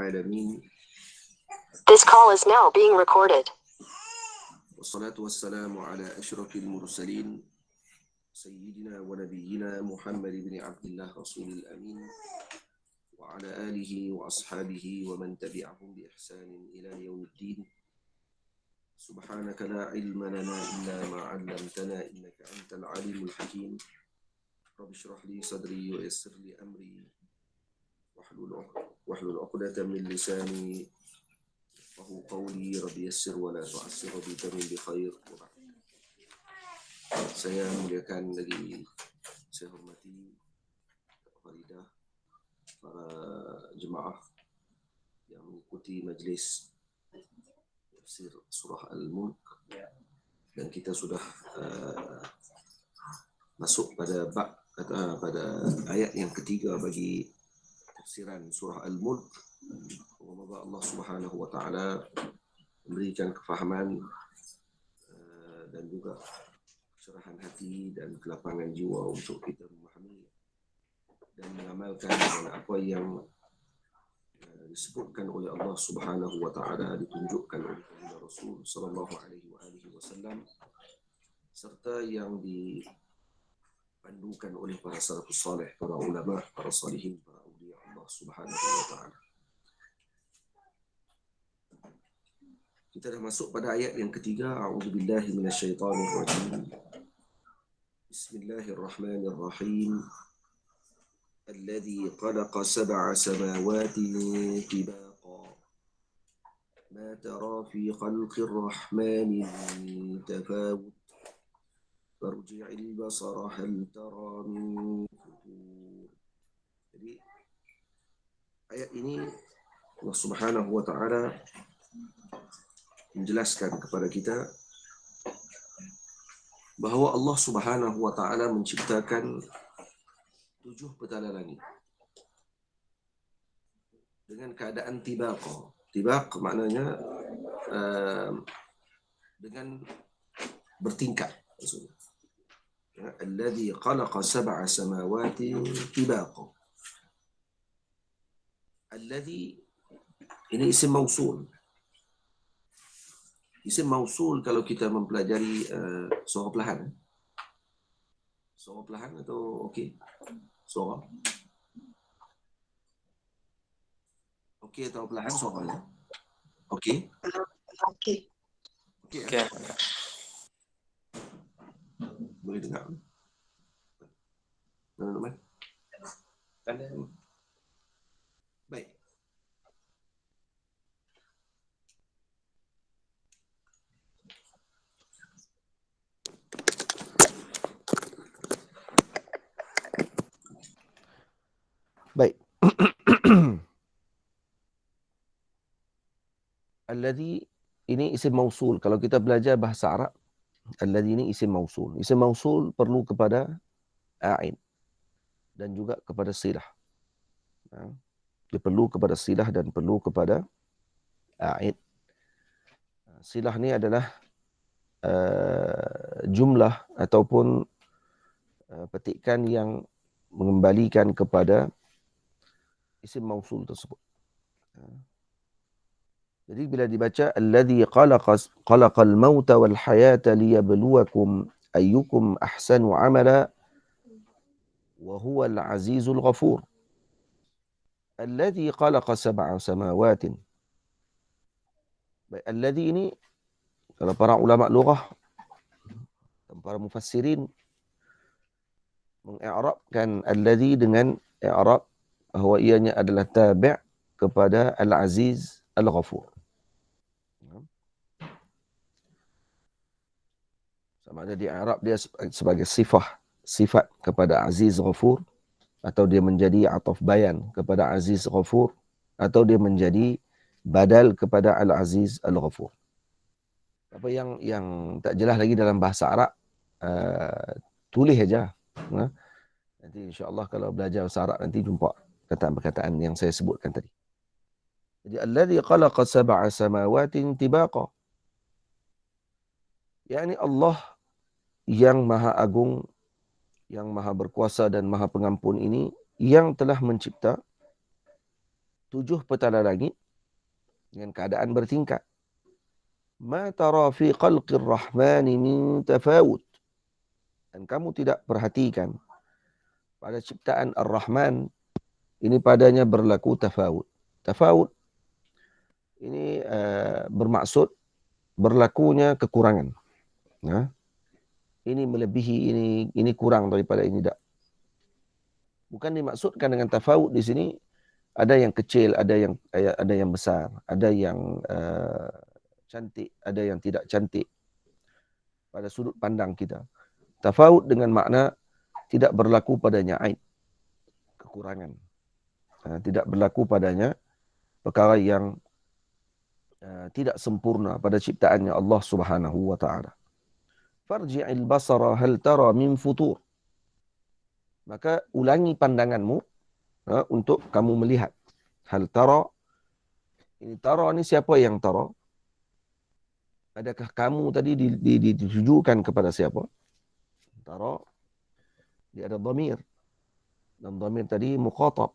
العالمين. This call is now being recorded. والصلاة والسلام على أشرف المرسلين سيدنا ونبينا محمد بن عبد الله رسول الأمين وعلى آله وأصحابه ومن تبعهم بإحسان إلى يوم الدين. سبحانك لا علم لنا إلا ما علمتنا إنك أنت العليم الحكيم. رب اشرح لي صدري ويسر لي أمري واحلل عقدة من لساني وهو قولي. رب يسر ولا تعسر وبتمم بخير. Saya muliakan lagi, saya hormati Faridah, para jemaah yang mengikuti majlis tafsir surah Al-Mulk, dan kita sudah masuk pada pada ayat yang ketiga bagi tafsiran surah Al-Mulk. Semoga Allah Subhanahu wa taala memberikan kefahaman dan juga cerahan hati dan kelapangan jiwa untuk kita memahami dan mengamalkan dengan apa yang disebutkan oleh Allah Subhanahu wa taala, ditunjukkan oleh Rasul sallallahu alaihi wasallam, serta yang dipandukan oleh para salafus saleh, para ulama, para salihin, para auliya Allah Subhanahu wa taala. Kita dah masuk pada ayat yang ketiga. A'udzubillahi minasyaitonirrajim. Bismillahirrahmanirrahim. Alladzi khalaqa sab'a samawati tibaqa ma tara fi khalqir rahmani min tafawut farji'il basara hal tara min futur. Jadi ayat ini Allah Subhanahu wa taala menjelaskan kepada kita bahawa Allah Subhanahu wa taala menciptakan 7 petala langit dengan keadaan tibaq. Tibaq maknanya dengan bertingkat maksudnya. Alladzi khalaqa sab'a samawati tibaq. Alladzi ini isim mausul. Isim mausul kalau kita mempelajari suara pelahan. Suara pelahan atau okey? Suara. Okey atau pelahan suaranya? Okey. Okey. Okey. Boleh dengar? Teman-teman. Baik. Baik. Alladhi ini isim mausul. Kalau kita belajar bahasa Arab, alladhi ini isim mausul. Isim mausul perlu kepada a'in dan juga kepada silah. Dia perlu kepada silah dan perlu kepada a'in. Silah ni adalah jumlah ataupun petikan yang mengembalikan kepada isim mausul tersebut. Jadi bila dibaca alladzi khalaqal mauta wal hayata liyabluwakum ayyukum ahsanu amala wa huwal azizul ghafur. Alladzi khalaqa sab'a samawatin. Baik, alladzi ini kalau para ulama lughah dan para mufassirin mengi'rabkan alladzi dengan i'rab bahawa ianya adalah tabi' kepada Al-Aziz Al-Ghafur. Sama ada di Arab dia sebagai sifat kepada Aziz Ghafur, atau dia menjadi ataf bayan kepada Aziz Ghafur, atau dia menjadi badal kepada Al-Aziz Al-Ghafur. Apa yang tak jelas lagi dalam bahasa Arab, tulis aja. Nanti insya-Allah kalau belajar bahasa Arab nanti jumpa perkataan-perkataan yang saya sebutkan tadi. Jadi alladzi khalaqa sab'a samawatin tibaqa. yakni Allah yang Maha Agung, yang Maha Berkuasa dan Maha Pengampun ini yang telah mencipta 7 petala langit dengan keadaan bertingkat. Ma tara fi khalqir rahmani min tafawut. Dan kamu tidak perhatikan pada ciptaan Ar-Rahman ini padanya berlaku tafawut. Tafawut ini bermaksud berlakunya kekurangan. Nah, ini melebihi, ini kurang daripada ini tak. Bukan dimaksudkan dengan tafawut di sini ada yang kecil, ada yang besar, ada yang cantik, ada yang tidak cantik pada sudut pandang kita. Tafawut dengan makna tidak berlaku padanya aib, kekurangan. Tidak berlaku padanya perkara yang tidak sempurna pada ciptaannya Allah Subhanahu wa taala. Farji'il basara hal tara min futur. Maka ulangi pandanganmu untuk kamu melihat. Hal tara, ini tara ni siapa yang tara? Adakah kamu tadi ditujukan kepada siapa? Tara, dia ada dhamir. Dan dhamir tadi mukhatab.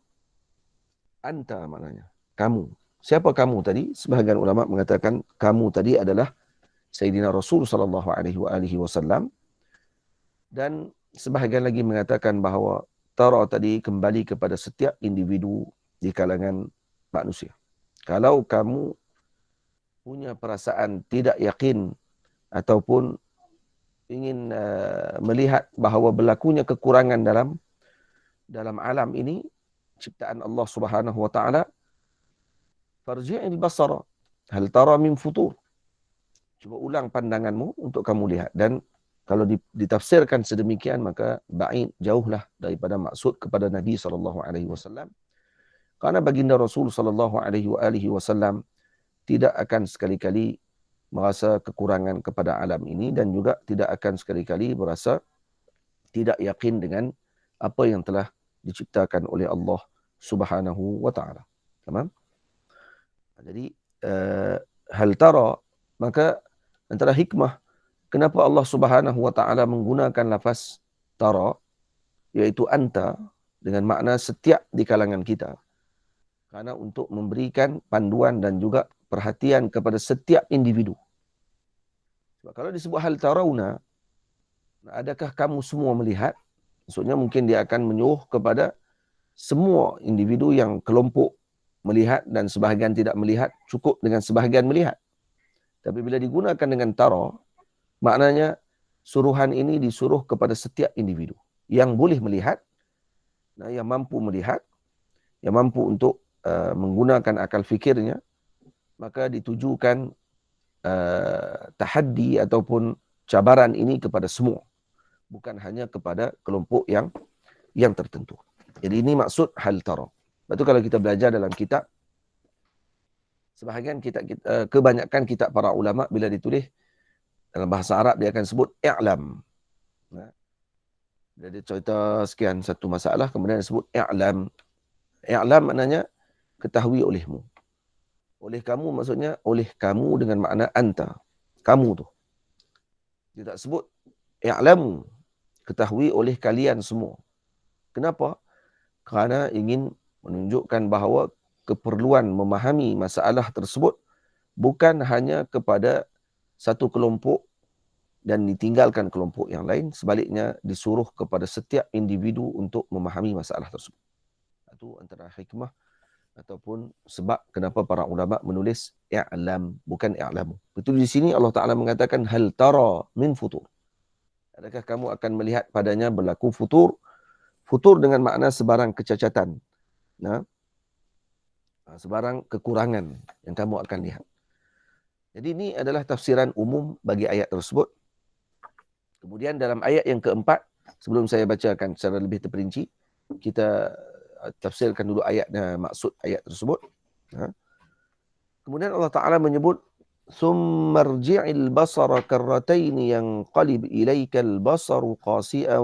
Anta maknanya, kamu. Siapa kamu tadi? Sebahagian ulama mengatakan kamu tadi adalah Sayyidina Rasul sallallahu alaihi wasallam. Dan sebahagian lagi mengatakan bahawa tara tadi kembali kepada setiap individu di kalangan manusia. Kalau kamu punya perasaan tidak yakin ataupun ingin melihat bahawa berlakunya kekurangan dalam alam ini, ciptaan Allah Subhanahu wa taala, farji'il basara hal tara min futur. Cuba ulang pandanganmu untuk kamu lihat. Dan kalau ditafsirkan sedemikian, maka ba'id, jauhlah daripada maksud kepada Nabi SAW. Karena baginda Rasul SAW tidak akan sekali-kali merasa kekurangan kepada alam ini dan juga tidak akan sekali-kali merasa tidak yakin dengan apa yang telah diciptakan oleh Allah Subhanahu wa taala. Tamam? Jadi hal tara, maka antara hikmah kenapa Allah Subhanahu wa taala menggunakan lafaz tara, iaitu anta, dengan makna setiap di kalangan kita. Karena untuk memberikan panduan dan juga perhatian kepada setiap individu. Sebab kalau disebut hal tarauna, adakah kamu semua melihat? Maksudnya mungkin dia akan menyuruh kepada semua individu yang kelompok melihat dan sebahagian tidak melihat, cukup dengan sebahagian melihat. Tapi bila digunakan dengan tara, maknanya suruhan ini disuruh kepada setiap individu yang boleh melihat, yang mampu melihat, yang mampu untuk menggunakan akal fikirnya, maka ditujukan tahaddi ataupun cabaran ini kepada semua, bukan hanya kepada kelompok yang tertentu. Jadi ini maksud hal tara. Lepas tu kalau kita belajar dalam kitab, sebahagian kebanyakan kitab para ulama bila ditulis dalam bahasa Arab dia akan sebut i'lam. Dia cerita sekian satu masalah, kemudian disebut i'lam. I'lam maknanya ketahui olehmu. Oleh kamu maksudnya oleh kamu dengan makna anta. Kamu tu. Dia tak sebut i'lamu, ketahui oleh kalian semua. Kenapa? Kerana ingin menunjukkan bahawa keperluan memahami masalah tersebut bukan hanya kepada satu kelompok dan ditinggalkan kelompok yang lain, sebaliknya disuruh kepada setiap individu untuk memahami masalah tersebut. Itu antara hikmah ataupun sebab kenapa para ulama menulis i'lam bukan i'lamu. Betul di sini Allah Taala mengatakan hal tara min futur. Adakah kamu akan melihat padanya berlaku futur? Futur dengan makna sebarang kecacatan. Sebarang kekurangan yang kamu akan lihat. Jadi ini adalah tafsiran umum bagi ayat tersebut. Kemudian dalam ayat yang keempat, sebelum saya bacakan secara lebih terperinci, kita tafsirkan dulu ayatnya, maksud ayat tersebut. Kemudian Allah Ta'ala menyebut, ثُمَّ ارْجِعِ الْبَصَرَ كَرَّتَيْنِ يَنْقَلِبْ إِلَيْكَ الْبَصَرُ خَاسِئًا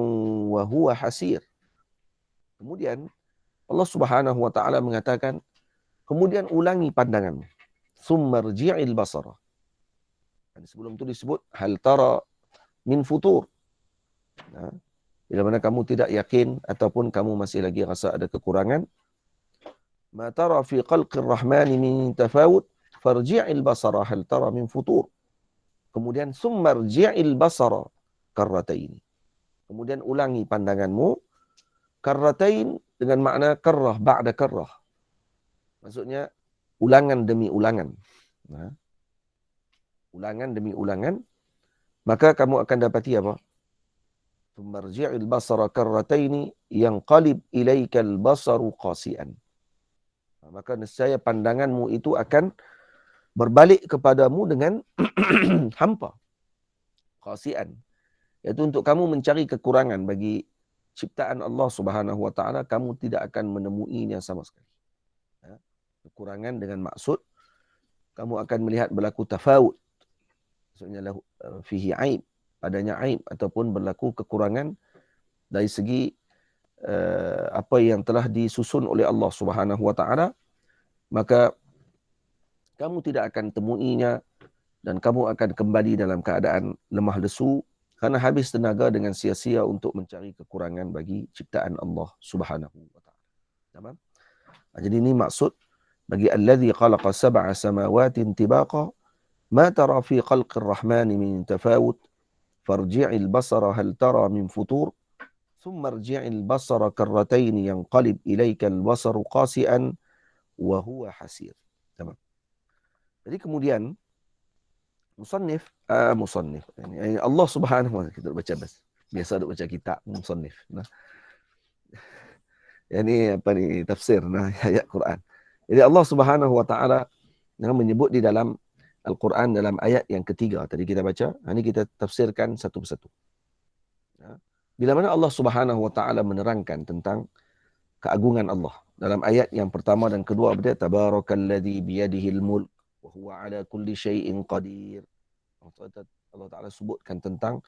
وَهُوَ حَسِيرٌ. Kemudian Allah Subhanahu wa taala mengatakan, kemudian ulangi pandanganmu. Summa rji'il basara. Sebelum itu disebut hal tara min futur. Bila mana kamu tidak yakin ataupun kamu masih lagi rasa ada kekurangan, ma tara fi khalqir rahmani min tafawut farji'il basara hal tara min futur. Kemudian summa rji'il basara karrataini. Kemudian ulangi pandanganmu karratain dengan makna karrah ba'da karrah. Maksudnya ulangan demi ulangan. Nah, ulangan demi ulangan, maka kamu akan dapati apa? Marji'il basara karrataini yanqalib ilaikal basaru qasi'an. Maka nescaya pandanganmu itu akan berbalik kepadamu dengan hampa. Qasi'an. Iaitu untuk kamu mencari kekurangan bagi ciptaan Allah Subhanahu wa taala, kamu tidak akan menemuinya sama sekali. Kekurangan dengan maksud kamu akan melihat berlaku tafawut. Maksudnya fihi aib, adanya aib ataupun berlaku kekurangan dari segi apa yang telah disusun oleh Allah Subhanahu wa taala, maka kamu tidak akan temuinya dan kamu akan kembali dalam keadaan lemah lesu kerana habis tenaga dengan sia-sia untuk mencari kekurangan bagi ciptaan Allah Subhanahu wa taala. Tamam? Jadi ini maksud bagi allazi khalaqa sab'a samawatin tibaqa ma tara fi khalqir rahmani min tafawut farji'il basara hal tara min futur thumma irji'il basara karratayn yanqalib ilaikal basaru qasi'an wa huwa hasir. Tamam. Jadi kemudian musannif yani Allah Subhanahu wa taala, kita baca biasa baca kitab musannif. Nah. Yani apa ni tafsir ayat Quran. Jadi Allah Subhanahu wa taala menyebut di dalam Al-Quran dalam ayat yang ketiga tadi kita baca, ini kita tafsirkan satu persatu. Bila mana Allah Subhanahu wa taala menerangkan tentang keagungan Allah dalam ayat yang pertama dan kedua, berkata tabarakalladzi biyadihil mulk wa huwa ala kulli syai'in qadir. Allah taala sebutkan tentang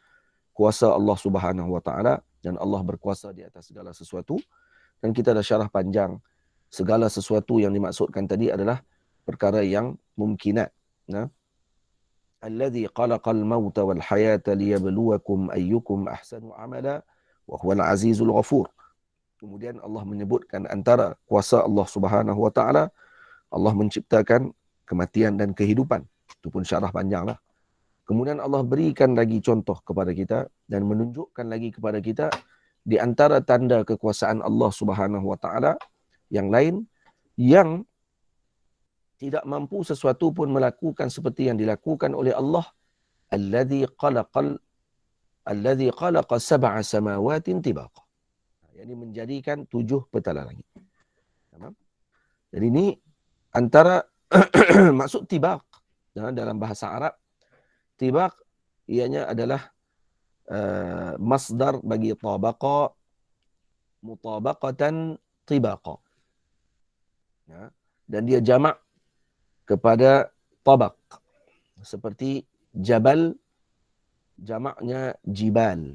kuasa Allah Subhanahu wa taala dan Allah berkuasa di atas segala sesuatu, dan kita dah syarah panjang segala sesuatu yang dimaksudkan tadi adalah perkara yang mumkinat. Alladzi khalaqal mauta wal hayata liyabluwakum ayyukum ahsanu amala wa huwal azizul ghafur. Kemudian Allah menyebutkan antara kuasa Allah Subhanahu wa taala, Allah menciptakan kematian dan kehidupan. Itu pun syarah panjanglah. Kemudian Allah berikan lagi contoh kepada kita dan menunjukkan lagi kepada kita di antara tanda kekuasaan Allah Subhanahu wa taala yang lain yang tidak mampu sesuatu pun melakukan seperti yang dilakukan oleh Allah, alladzi khalaqa sab'a samawatin tibaqa. Yani menjadikan 7 petala langit. Jadi ini antara maksud tibaq dalam bahasa Arab. Tibaq ianya adalah masdar bagi tabaqa, mutabaqatan tibaqa. Dan dia jamak kepada tabaq. Seperti jabal, jamaknya jibal.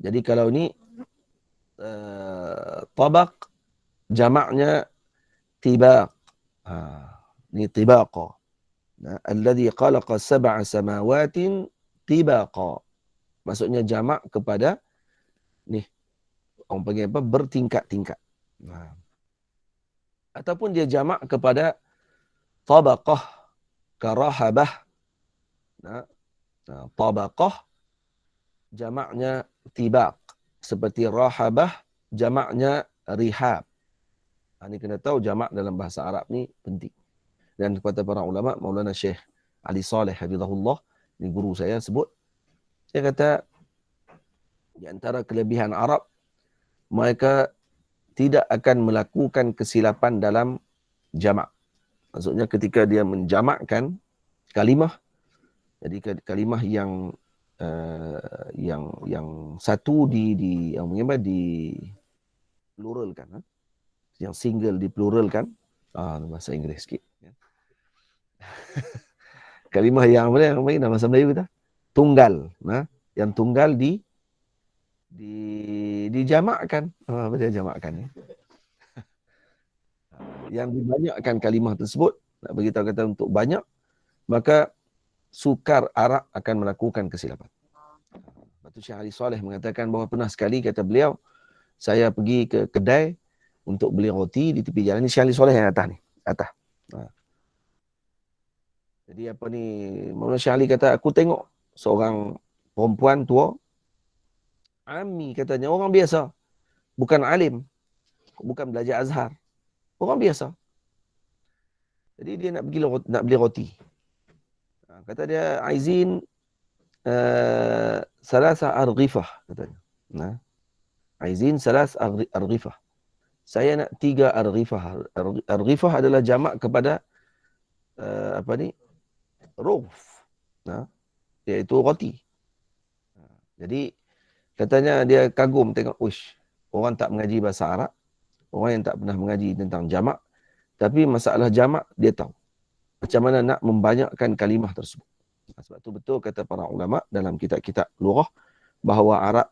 Jadi kalau ini tabaq, jamaknya tibaq. Ini tibaqa. Alladzi khalaqa sab'a samawatin tibaqa. Maksudnya jamak kepada ni, orang panggil apa, bertingkat-tingkat. Ataupun dia jamak kepada tabaqah, karahabah. Tabaqah jamaknya tibaq, seperti rahabah jamaknya rihab. Ini kena tahu jamak dalam bahasa Arab ni penting. Dan kepada para ulama, Maulana Syekh Ali Saleh hafizahullah, ini guru saya sebut, dia kata di antara kelebihan Arab, mereka tidak akan melakukan kesilapan dalam jamak. Maksudnya ketika dia menjamakkan kalimah, jadi kalimah yang satu di pluralkan, yang single dipluralkan, bahasa Inggeris sikit. Kalimah yang apa dalam bahasa Melayu kita? Tunggal. Yang tunggal dijamakkan. Apa dia jamakkan? Yang dibanyakkan kalimah tersebut, nak beritahu kata untuk banyak, maka sukar Arab akan melakukan kesilapan. Lepas tu Syekh Ali Saleh mengatakan bahawa pernah sekali, kata beliau, saya pergi ke kedai untuk beli roti di tepi jalan. Ini Syekh Ali Soleh yang atas ni. Atas. Jadi apa ni, Maulana Syekh Ali kata, aku tengok seorang perempuan tua, Ami katanya, orang biasa. Bukan alim. Bukan belajar Azhar. Orang biasa. Jadi dia nak beli roti. Kata dia, Aizin salasa arghifah katanya. Nah, Aizin salas arghifah. Saya nak 3 arghifah. Arghifah adalah jamak kepada ruf. Nah, iaitu roti. Jadi katanya dia kagum tengok, uish, orang tak mengaji bahasa Arab, orang yang tak pernah mengaji tentang jamak, tapi masalah jamak dia tahu. Macam mana nak membanyakkan kalimah tersebut. Sebab tu betul kata para ulama dalam kitab-kitab lughah bahawa Arab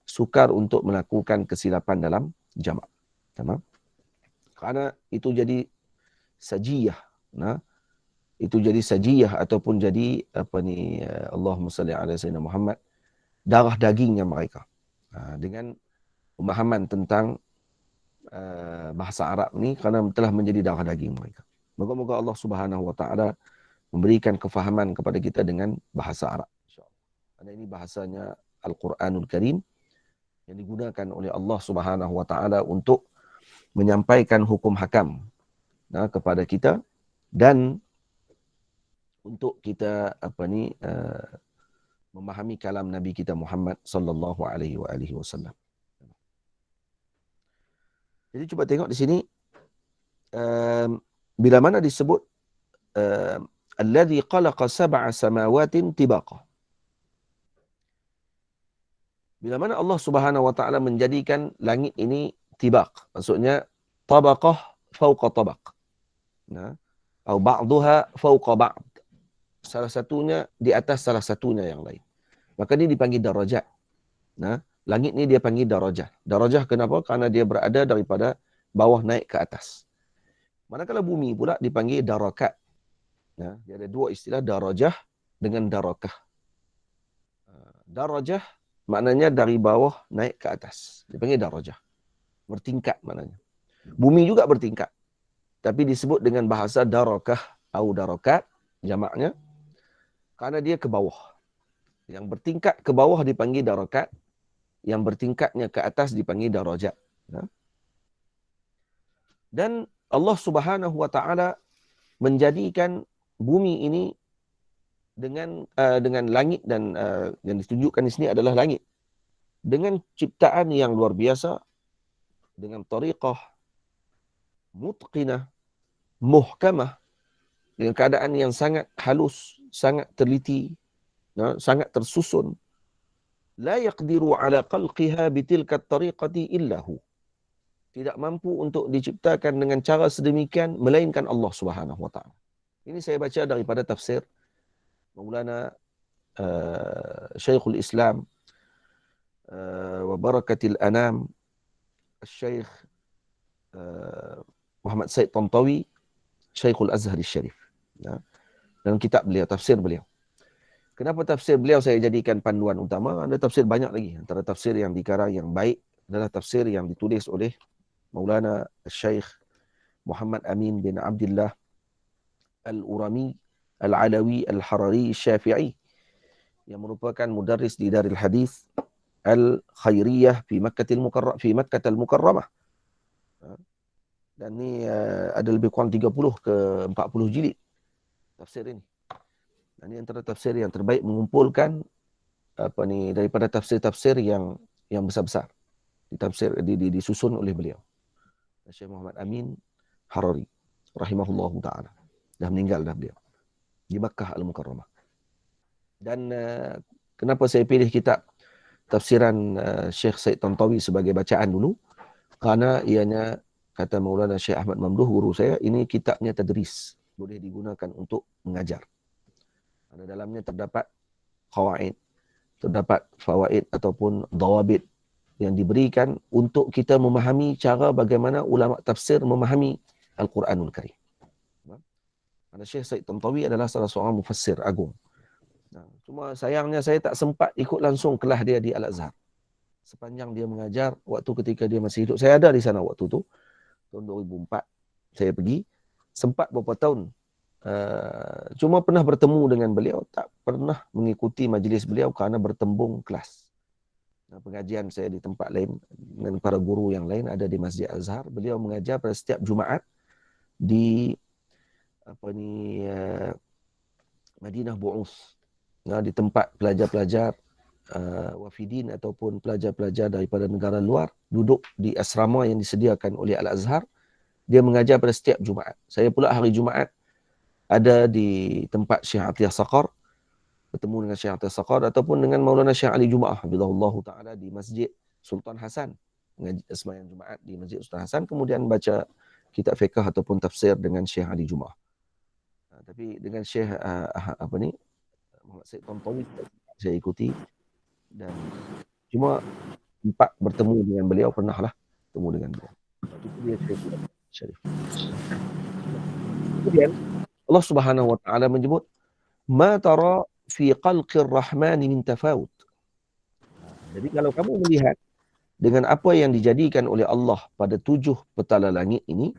sukar untuk melakukan kesilapan dalam jamak. Tamam? Kerana itu jadi sajiyah. Nah, itu jadi sajiyah ataupun jadi Allahumma salli ala sayyidina Muhammad, darah dagingnya mereka. Dengan pemahaman tentang bahasa Arab ni kerana telah menjadi darah daging mereka. Moga-moga Allah Subhanahu wa taala memberikan kefahaman kepada kita dengan bahasa Arab, insya-Allah. Karena ini bahasanya Al-Quranul Karim yang digunakan oleh Allah Subhanahu wa taala untuk menyampaikan hukum hakam kepada kita dan untuk kita memahami kalam Nabi kita Muhammad sallallahu alaihi wasallam. Jadi cuba tengok di sini bila mana disebut alladzi khalaqa sab'a samawatin tibaqa. Bila mana Allah Subhanahu wa taala menjadikan langit ini tibaq, maksudnya tabaqah fawqa tabaq. Nah, atau ba'daha fawqa ba'd. Salah satunya di atas salah satunya yang lain. Maka ini dipanggil darajat. Nah, langit ni dia panggil darajah. Darajah kenapa? Karena dia berada daripada bawah naik ke atas. Manakala bumi pula dipanggil darakat. Nah, dia ada 2 istilah, darajah dengan darakah. Darajah maknanya dari bawah naik ke atas. Dipanggil darajah. Bertingkat maknanya. Bumi juga bertingkat. Tapi disebut dengan bahasa darakah atau darakat, jamaknya. Karena dia ke bawah. Yang bertingkat ke bawah dipanggil darakat. Yang bertingkatnya ke atas dipanggil darajat. Dan Allah Subhanahu wa taala menjadikan bumi ini dengan langit dan yang ditunjukkan di sini adalah langit. Dengan ciptaan yang luar biasa, dengan tariqah mutqinah, muhkamah, dengan keadaan yang sangat halus, sangat teliti, sangat tersusun. La yaqdiru ala khalqiha bitilka tariqati illa hu. Tidak mampu untuk diciptakan dengan cara sedemikian melainkan Allah Subhanahu wa taala. Ini saya baca daripada tafsir Maulana Syekhul Islam wa Barakatil Anam Syekh Muhammad Said Tantawi, Syekhul Azhar Syarif. Dalam kitab beliau, tafsir beliau. Kenapa tafsir beliau saya jadikan panduan utama? Ada tafsir banyak lagi. Antara tafsir yang dikarang yang baik adalah tafsir yang ditulis oleh Maulana Syekh Muhammad Amin bin Abdullah Al-Urami Al-Alawi Al-Harari Syafi'i yang merupakan mudarris di Darul Hadis Al-Khairiyah fi Makkah Al-Mukarramah. Dan ni ada lebih kurang 30 ke 40 jilid tafsir ini. Dan ini antara tafsir yang terbaik, mengumpulkan daripada tafsir-tafsir yang besar-besar. Disusun oleh beliau. Syekh Muhammad Amin Harari rahimahullahu taala. Dah meninggal dah beliau di Makkah Al-Mukarramah. Dan kenapa saya pilih kitab tafsiran Syekh Said Tantawi sebagai bacaan dulu? Karena ianya, kata Maulana Syekh Ahmad Mamduh, guru saya, ini kitabnya tadris, boleh digunakan untuk mengajar. Karena dalamnya terdapat qawaid, terdapat fawaid ataupun dawabit yang diberikan untuk kita memahami cara bagaimana ulama tafsir memahami Al-Quranul Karim. Karena Syekh Said Tantawi adalah salah seorang mufassir agung. Cuma sayangnya saya tak sempat ikut langsung kelas dia di Al-Azhar. Sepanjang dia mengajar, waktu ketika dia masih hidup, saya ada di sana waktu tu. tahun 2004 saya pergi, sempat beberapa tahun cuma pernah bertemu dengan beliau, tak pernah mengikuti majlis beliau kerana bertembung kelas. Pengajian saya di tempat lain dengan para guru yang lain ada di Masjid Azhar. Beliau mengajar pada setiap Jumaat di Madinah Bu'us, di tempat pelajar-pelajar wafidin ataupun pelajar-pelajar daripada negara luar duduk di asrama yang disediakan oleh Al-Azhar. Dia mengajar pada setiap Jumaat. Saya pula hari Jumaat ada di tempat Syekh Atiyah Saqar, bertemu dengan Syekh Atiyah Saqar ataupun dengan Maulana Syekh Ali Jumaah hafizahullahu taala di Masjid Sultan Hasan, sembahyang Jumaat di Masjid Sultan Hasan, kemudian baca kitab fiqh ataupun tafsir dengan Syekh Ali Jumaah. Tapi dengan Syekh Muhammad Said Tontowi saya ikuti, dan cuma empat bertemu dengan beliau, pernahlah bertemu dengan beliau. Itu dia cerita Syarif. Kemudian Allah Subhanahu wa taala menyebut ma tara fi khalqir rahmani min tafawut. Jadi kalau kamu melihat dengan apa yang dijadikan oleh Allah pada 7 petala langit ini,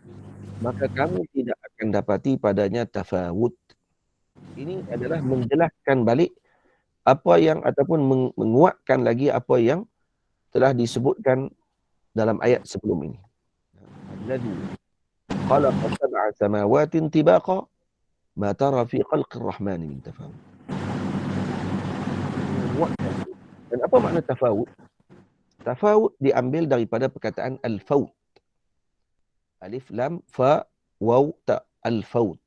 maka kamu tidak akan dapati padanya tafawut. Ini adalah menjelaskan balik apa yang ataupun menguatkan lagi apa yang telah disebutkan dalam ayat sebelum ini. Alladzi khalaqa sab'a samawatin tibaqa ma tara fi khalqir rahmani min tafawut. Dan apa makna tafawut? Tafawut diambil daripada perkataan al-faut. Alif lam fa waw ta, al-faut.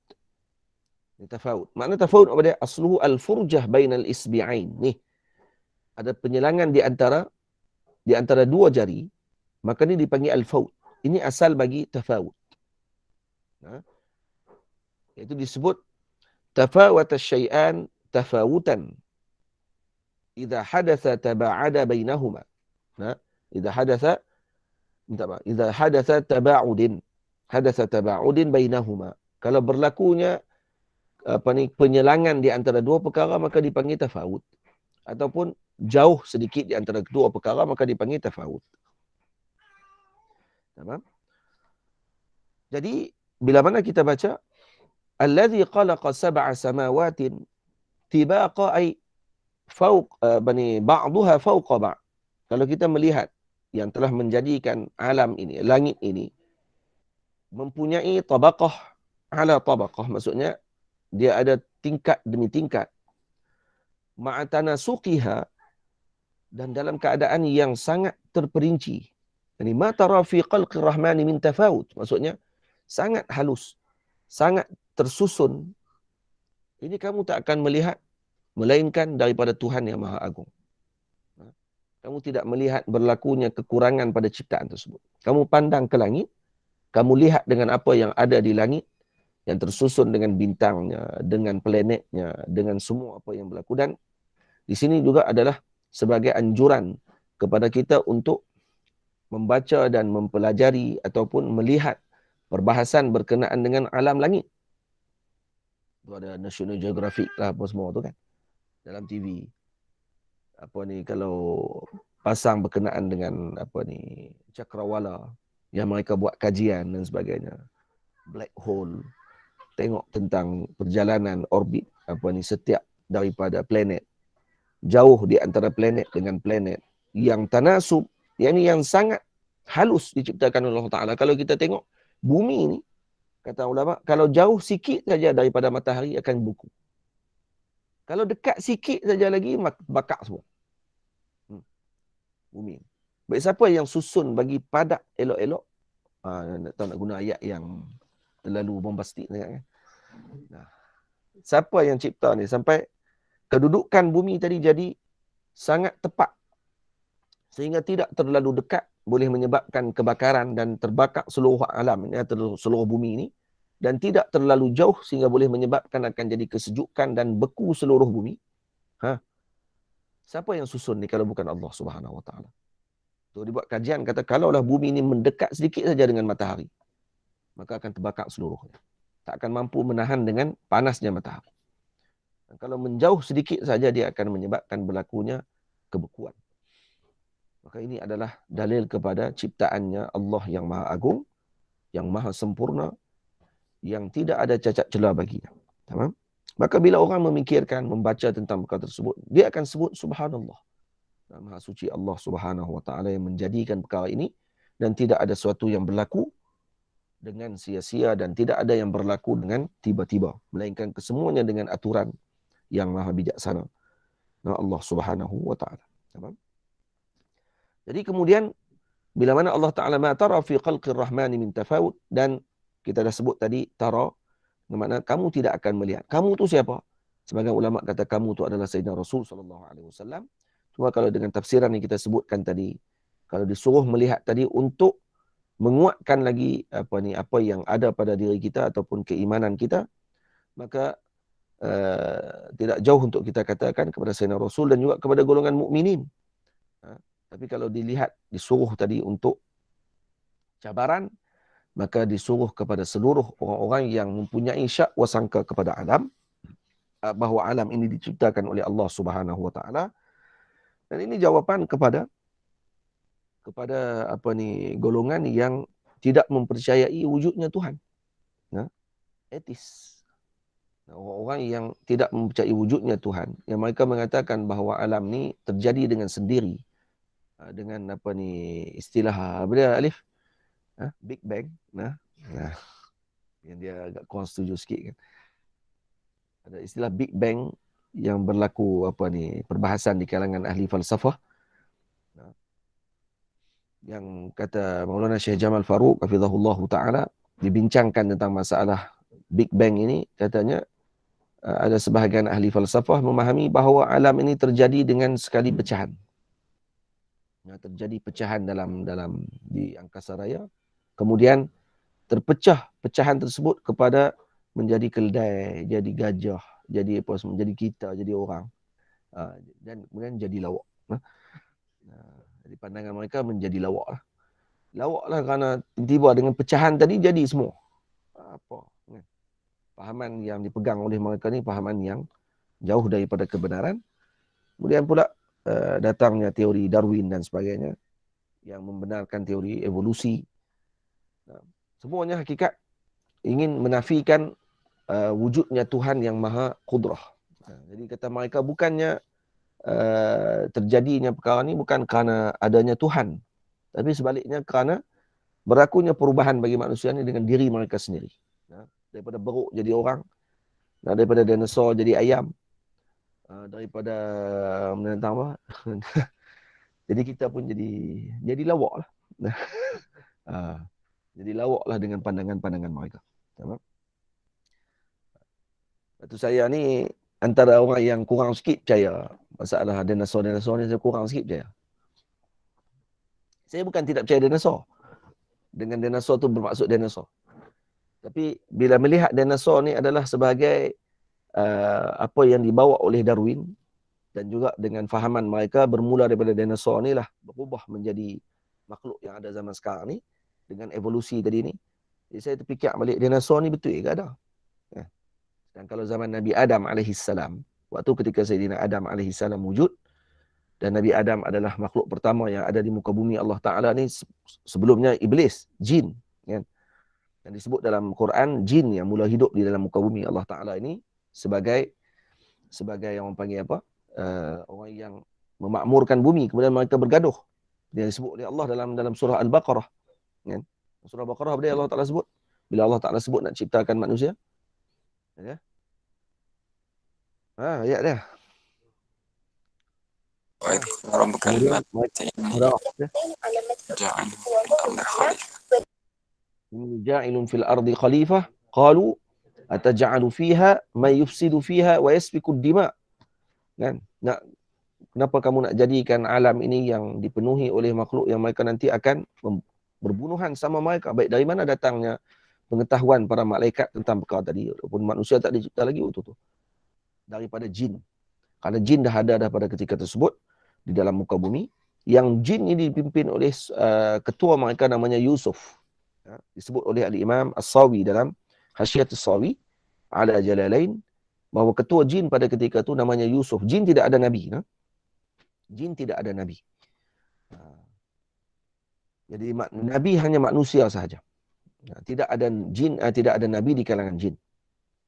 Ini tafawut. Makna tafawut apa dia? Asluhu al-furjah bainal isbi'ain. Nih, ada penyelangan di antara dua jari, maka ini dipanggil al-faut. Ini asal bagi tafawut. Itu disebut tafawat asy-syai'an tafawutan idza hadatsa taba'ada bainahuma. Idza hadatsa taba'udin bainahuma. Kalau berlakunya penyelangan di antara dua perkara, maka dipanggil tafawut. Ataupun jauh sedikit di antara kedua perkara, maka dipanggil tafawut. Tamam? Jadi bila mana kita baca allazi khalaqa sab'a samawatin tibaqa ay ba'daha fawqa ba'. Kalau kita melihat yang telah menjadikan alam ini, langit ini mempunyai tabaqah ala tabaqah, maksudnya dia ada tingkat demi tingkat, ma'atana suqiha, dan dalam keadaan yang sangat terperinci. Ini ma tara fi khalqir rahmani min tafawut, maksudnya sangat halus, sangat tersusun. Ini kamu tak akan melihat melainkan daripada Tuhan yang Maha Agung. Kamu tidak melihat berlakunya kekurangan pada ciptaan tersebut. Kamu pandang ke langit, kamu lihat dengan apa yang ada di langit, yang tersusun dengan bintangnya, dengan planetnya, dengan semua apa yang berlaku. Dan di sini juga adalah sebagai anjuran kepada kita untuk membaca dan mempelajari ataupun melihat perbahasan berkenaan dengan alam langit. Itu ada National Geographic lah, apa semua tu kan, dalam TV. Kalau pasang berkenaan dengan cakrawala, yang mereka buat kajian dan sebagainya, black hole, tengok tentang perjalanan orbit setiap daripada planet, jauh di antara planet dengan planet, yang tanasub, yang sangat halus diciptakan oleh Allah Ta'ala. Kalau kita tengok bumi ini, kata ulama, kalau jauh sikit saja daripada matahari akan buku. Kalau dekat sikit saja lagi, bakar semua. Bumi. Baik, siapa yang susun bagi padak elok-elok? Tak nak guna ayat yang terlalu bombastik sangat kan? Siapa yang cipta ni sampai kedudukan bumi tadi jadi sangat tepat, sehingga tidak terlalu dekat, boleh menyebabkan kebakaran dan terbakar seluruh alam, seluruh bumi ini, dan tidak terlalu jauh sehingga boleh menyebabkan akan jadi kesejukan dan beku seluruh bumi. Siapa yang susun ni kalau bukan Allah Subhanahu Wa Taala? Tu dibuat kajian, kata kalaulah bumi ini mendekat sedikit saja dengan matahari, maka akan terbakar seluruhnya. Tak akan mampu menahan dengan panasnya matahari. Dan kalau menjauh sedikit saja, dia akan menyebabkan berlakunya kebekuan. Maka ini adalah dalil kepada ciptaannya Allah yang Maha Agung, yang maha sempurna, yang tidak ada cacat celah baginya. Tamam? Maka bila orang memikirkan, membaca tentang perkara tersebut, dia akan sebut subhanallah. Maha suci Allah Subhanahu wa taala yang menjadikan perkara ini, dan tidak ada sesuatu yang berlaku dengan sia-sia dan tidak ada yang berlaku dengan tiba-tiba, melainkan kesemuanya dengan aturan yang maha bijaksana. Allah Subhanahu wa taala. Tamam? Jadi kemudian bila mana Allah Taala ma tara fi khalqir rahmani min tafawut, dan kita dah sebut tadi tara, bermakna kamu tidak akan melihat. Kamu tu siapa? Sebagian ulama kata kamu tu adalah Sayyidina Rasul sallallahu alaihi wasallam. Cuma kalau dengan tafsiran yang kita sebutkan tadi, kalau disuruh melihat tadi untuk menguatkan lagi apa yang ada pada diri kita ataupun keimanan kita, maka tidak jauh untuk kita katakan kepada Sayyidina Rasul dan juga kepada golongan mukminin. Tapi kalau dilihat disuruh tadi untuk cabaran, maka disuruh kepada seluruh orang-orang yang mempunyai syak wasangka kepada alam, bahawa alam ini diciptakan oleh Allah Subhanahu wa taala. Dan ini jawapan kepada golongan yang tidak mempercayai wujudnya Tuhan. Etis. Orang-orang yang tidak mempercayai wujudnya Tuhan, yang mereka mengatakan bahawa alam ni terjadi dengan sendiri, dengan istilah apa dia Alif? Big Bang. Yang dia agak kurang setuju sikit kan. Ada istilah Big Bang yang berlaku perbahasan di kalangan ahli falsafah. Yang kata Maulana Syekh Jamal Faruq hafizahullah taala, dibincangkan tentang masalah Big Bang ini, katanya ada sebahagian ahli falsafah memahami bahawa alam ini terjadi dengan sekali pecahan. Terjadi pecahan dalam di angkasa raya, kemudian terpecah pecahan tersebut kepada menjadi keldai, jadi gajah, jadi menjadi kita, jadi orang, dan kemudian jadi lawak. Jadi pandangan mereka menjadi lawak lah kerana tiba-tiba dengan pecahan tadi jadi semua. Fahaman yang dipegang oleh mereka ni fahaman yang jauh daripada kebenaran. Kemudian pula datangnya teori Darwin dan sebagainya yang membenarkan teori evolusi. Semuanya hakikat ingin menafikan wujudnya Tuhan yang maha kudrah. Jadi kata mereka bukannya terjadinya perkara ni bukan kerana adanya Tuhan, tapi sebaliknya kerana berlakunya perubahan bagi manusia ni dengan diri mereka sendiri. Daripada beruk jadi orang, daripada dinosaur jadi ayam, daripada jadi kita pun jadi lawak lah. Jadi lawak lah dengan pandangan-pandangan mereka. Itu saya ni antara orang yang kurang sikit percaya masalah dinosaur ni, saya kurang sikit percaya. Saya bukan tidak percaya dinosaur. Dengan dinosaur tu bermaksud dinosaur. Tapi bila melihat dinosaur ni adalah sebagai apa yang dibawa oleh Darwin, dan juga dengan fahaman mereka bermula daripada dinosaur ni lah berubah menjadi makhluk yang ada zaman sekarang ni dengan evolusi tadi ni. Jadi saya terfikir balik, dinosaur ni betul ke ada? Dan kalau zaman Nabi Adam alaihissalam, waktu ketika Sayyidina Adam alaihissalam wujud, dan Nabi Adam adalah makhluk pertama yang ada di muka bumi Allah Ta'ala ni, sebelumnya iblis, jin, kan? Dan disebut dalam Quran, jin yang mula hidup di dalam muka bumi Allah Ta'ala ini sebagai yang orang panggil apa? Orang yang memakmurkan bumi, kemudian mereka bergaduh. Dia disebut oleh Allah dalam surah Al-Baqarah. Kan? Surah Al-Baqarah apa dia Allah Ta'ala sebut? Bila Allah Ta'ala sebut nak ciptakan manusia. Ya? Ayat dia. Kemudian ja'ilun fil ardi khalifah qalu ataj'alu fiha may yufsidu fiha wa yasfiku ad-dima. Kan? Kenapa kamu nak jadikan alam ini yang dipenuhi oleh makhluk yang mereka nanti akan berbunuhan sama mereka? Baik, dari mana datangnya pengetahuan para malaikat tentang perkara tadi? Walaupun manusia tak dicipta lagi waktu tu. Daripada jin. Kerana jin dah ada pada ketika tersebut di dalam muka bumi. Yang jin ini dipimpin oleh ketua mereka namanya Yusuf. Disebut oleh Al-Imam As-Sawi dalam Hasyiat As-Sawi ala Jalalain, bahawa ketua jin pada ketika itu namanya Yusuf. Jin tidak ada nabi. Jin tidak ada nabi. Jadi nabi hanya manusia sahaja. Tidak ada jin, tidak ada nabi di kalangan jin.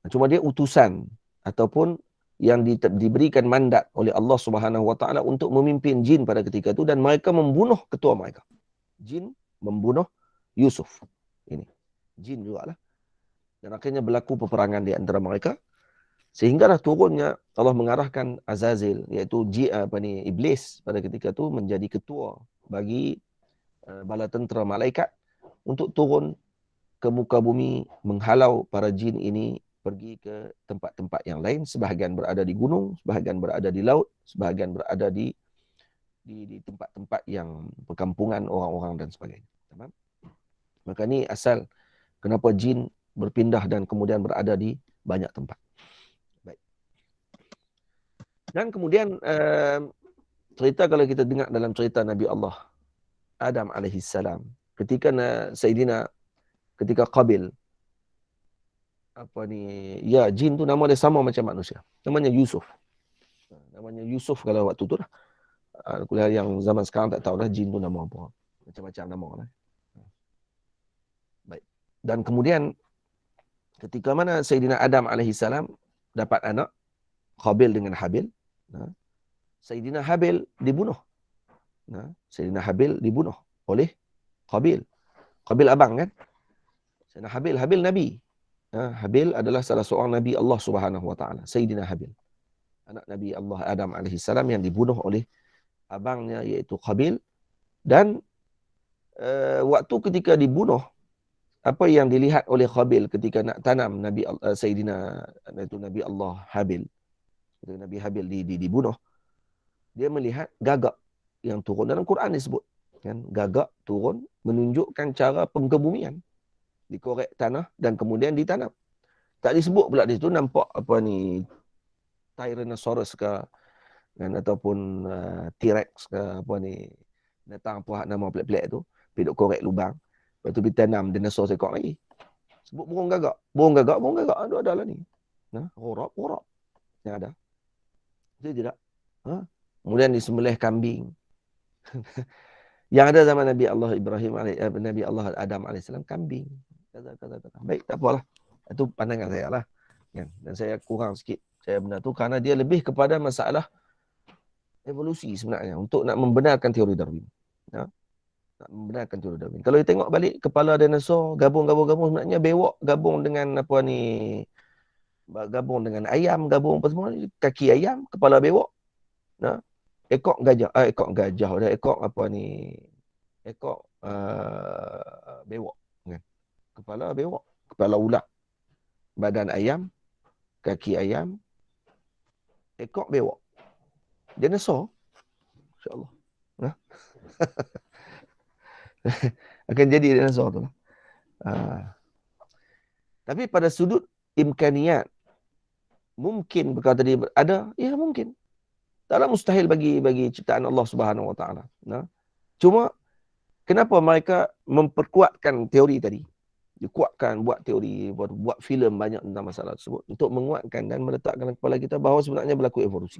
Cuma dia utusan ataupun yang diberikan mandat oleh Allah Subhanahu Wa Taala untuk memimpin jin pada ketika itu, dan mereka membunuh ketua mereka. Jin membunuh Yusuf. Ini jin juga lah. Dan akhirnya berlaku peperangan di antara mereka. Sehinggalah turunnya Allah mengarahkan Azazil, iaitu iblis pada ketika itu menjadi ketua bagi bala tentera malaikat untuk turun ke muka bumi menghalau para jin ini pergi ke tempat-tempat yang lain. Sebahagian berada di gunung, sebahagian berada di laut, sebahagian berada di tempat-tempat yang perkampungan orang-orang dan sebagainya. Tamam? Maka ni asal kenapa jin berpindah dan kemudian berada di banyak tempat. Baik. Dan kemudian cerita kalau kita dengar dalam cerita Nabi Allah Adam alaihissalam, ketika ketika Qabil, jin tu nama dia sama macam manusia. Namanya Yusuf. Namanya Yusuf kalau waktu tu lah. Kuliah yang zaman sekarang tak tahu lah jin tu nama apa. Macam-macam nama lah. Baik. Dan kemudian ketika mana Sayyidina Adam alaihissalam dapat anak, Qabil dengan Habil, Sayyidina Habil dibunuh. Sayyidina Habil dibunuh oleh Qabil. Qabil abang kan? Sayyidina Habil Nabi. Habil adalah salah seorang Nabi Allah Subhanahu Wa Taala, Sayyidina Habil, anak Nabi Allah Adam alaihissalam yang dibunuh oleh abangnya iaitu Qabil. Dan waktu ketika dibunuh, apa yang dilihat oleh Qabil ketika nak tanam Nabi Nabi Allah Habil, Nabi Habil dibunuh, dia melihat gagak yang turun. Dalam Quran disebut kan, gagak turun menunjukkan cara pengkebumian. Dikorek tanah dan kemudian ditanam. Tak disebut pula di situ nampak Tyrannosaurus ke kan, ataupun T-Rex ke binatang apa nama pelik-pelik tu, pergi duk korek lubang, lepas tu pergi tanam dinosaur seekor lagi. Sebut burung gagak ada lah ni. Horap yang ada. Itu tidak. Kemudian disembelih kambing. Yang ada zaman Nabi Allah Nabi Allah Adam alaihissalam kambing. Kata. Baik, tak apalah. Itu pandangan saya lah. Dan saya kurang sikit saya benda tu kerana dia lebih kepada masalah evolusi sebenarnya untuk nak membenarkan teori Darwin. Nak membenarkan teori Darwin. Kalau kita tengok balik kepala dinosaur gabung sebenarnya bewok gabung dengan gabung dengan ayam, gabung apa semua, kaki ayam, kepala bewok. Ekor gajah, ekor bewok kan. Kepala bewok, kepala ular, badan ayam, kaki ayam, ekor bewok. Dinosaur, insya-Allah. Akan jadi dinosaur tu lah. Tapi pada sudut imkaniyat, mungkin berkata dia ada, ya mungkin. Taklah mustahil bagi ciptaan Allah Subhanahu Wa Taala. Cuma kenapa mereka memperkuatkan teori tadi? Dikuatkan, buat teori, buat filem banyak tentang masalah tersebut untuk menguatkan dan meletakkan kepala kita bahawa sebenarnya berlaku evolusi.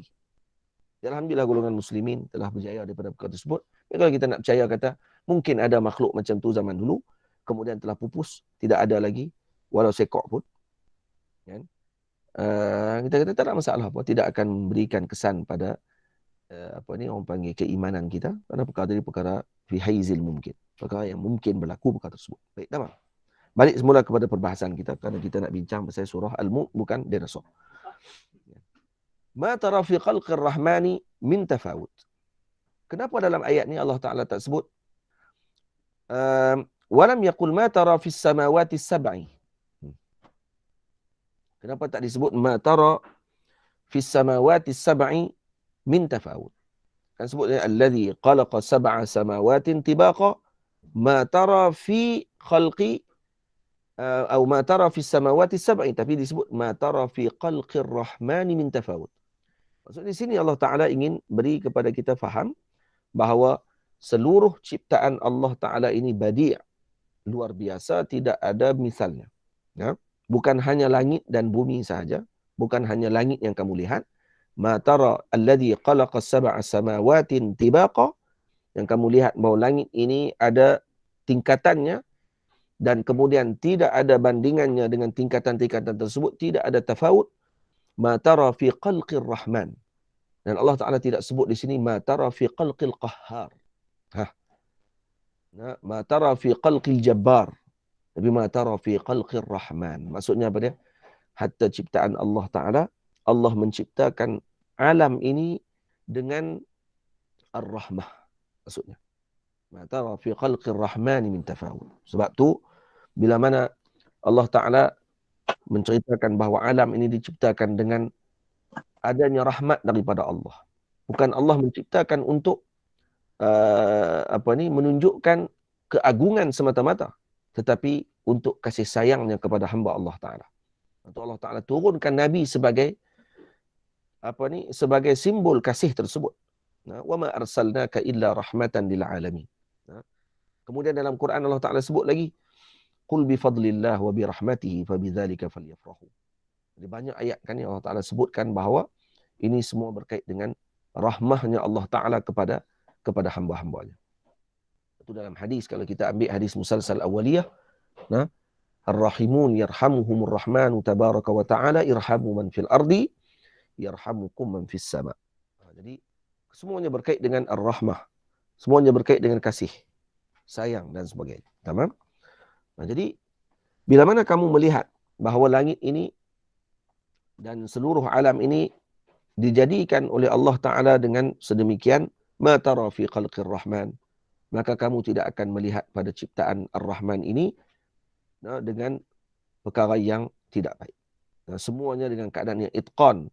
Dan alhamdulillah golongan muslimin telah berjaya daripada perkara tersebut. Kalau kita nak percaya kata mungkin ada makhluk macam tu zaman dulu, kemudian telah pupus, tidak ada lagi walau sekok pun. Kan? Kita kata tak ada masalah apa, tidak akan memberikan kesan pada orang panggil keimanan kita, kerana perkara ini perkara fi haizil mungkin, perkara yang mungkin berlaku perkara tersebut. Baik, tamam. Balik semula kepada perbahasan kita kerana kita nak bincang pasal surah Al-Mulk, bukan dinosaur. Ma tara fi khalqir rahmani min tafawut. Kenapa dalam ayat ni Allah Taala tak sebut walam yaqul ma tara fis samawati sab'i? Kenapa tak disebut ma tara fis samawati sab'i min tafawut? Kan sebutnya allazi khalaqa sab'a samawatin tibaqa ma tara fi khalqi atau ma tara fis samawati sab'i, tapi disebut ma tara fi khalqir rahmani min tafawut. Maksud di sini Allah Taala ingin beri kepada kita faham bahawa seluruh ciptaan Allah Taala ini badi', luar biasa, tidak ada misalnya. Bukan hanya langit dan bumi sahaja, bukan hanya langit yang kamu lihat. Ma tara alladhi khalaqa sab'a samawatin tibaqa, yang kamu lihat bahawa langit ini ada tingkatannya, dan kemudian tidak ada bandingannya dengan tingkatan-tingkatan tersebut, tidak ada tafawut, ma tara fi khalqir rahman. Dan Allah Ta'ala tidak sebut di sini ma tara fi khalqil qahhar. Ma tara fi khalqil jabbar. Tapi ma tara fi khalqir rahman. Maksudnya apa dia? Hatta ciptaan Allah Ta'ala, Allah menciptakan alam ini dengan ar-rahmah. Maksudnya. Ma tara fi khalqir rahman min tafawut. Sebab tu, bila mana Allah Ta'ala menceritakan bahawa alam ini diciptakan dengan adanya rahmat daripada Allah. Bukan Allah menciptakan untuk menunjukkan keagungan semata-mata, tetapi untuk kasih sayangnya kepada hamba Allah Ta'ala. Untuk Allah Ta'ala turunkan Nabi sebagai sebagai simbol kasih tersebut. Wa ma arsalnaka illa rahmatan lil alamin. Kemudian dalam Quran Allah Ta'ala sebut lagi, qul bi fadlillah wa bi rahmatihi fa bidzalika falyafrahu. Jadi banyak ayat kan yang Allah Ta'ala sebutkan bahawa ini semua berkait dengan rahmahnya Allah Ta'ala kepada hamba-hambanya. Itu dalam hadis, kalau kita ambil hadis musalsal awaliyah, ar-rahimun yarhamuhumur rahmanu tabaraka wa ta'ala irhamu man fil ardi yarhamukum man fis sama. Jadi semuanya berkait dengan ar-rahmah. Semuanya berkait dengan kasih, sayang dan sebagainya. Tamam? Jadi bila mana kamu melihat bahawa langit ini dan seluruh alam ini dijadikan oleh Allah Ta'ala dengan sedemikian, ma tara fi khalqir rahman, maka kamu tidak akan melihat pada ciptaan ar-Rahman ini dengan perkara yang tidak baik. Semuanya dengan keadaan yang itqan,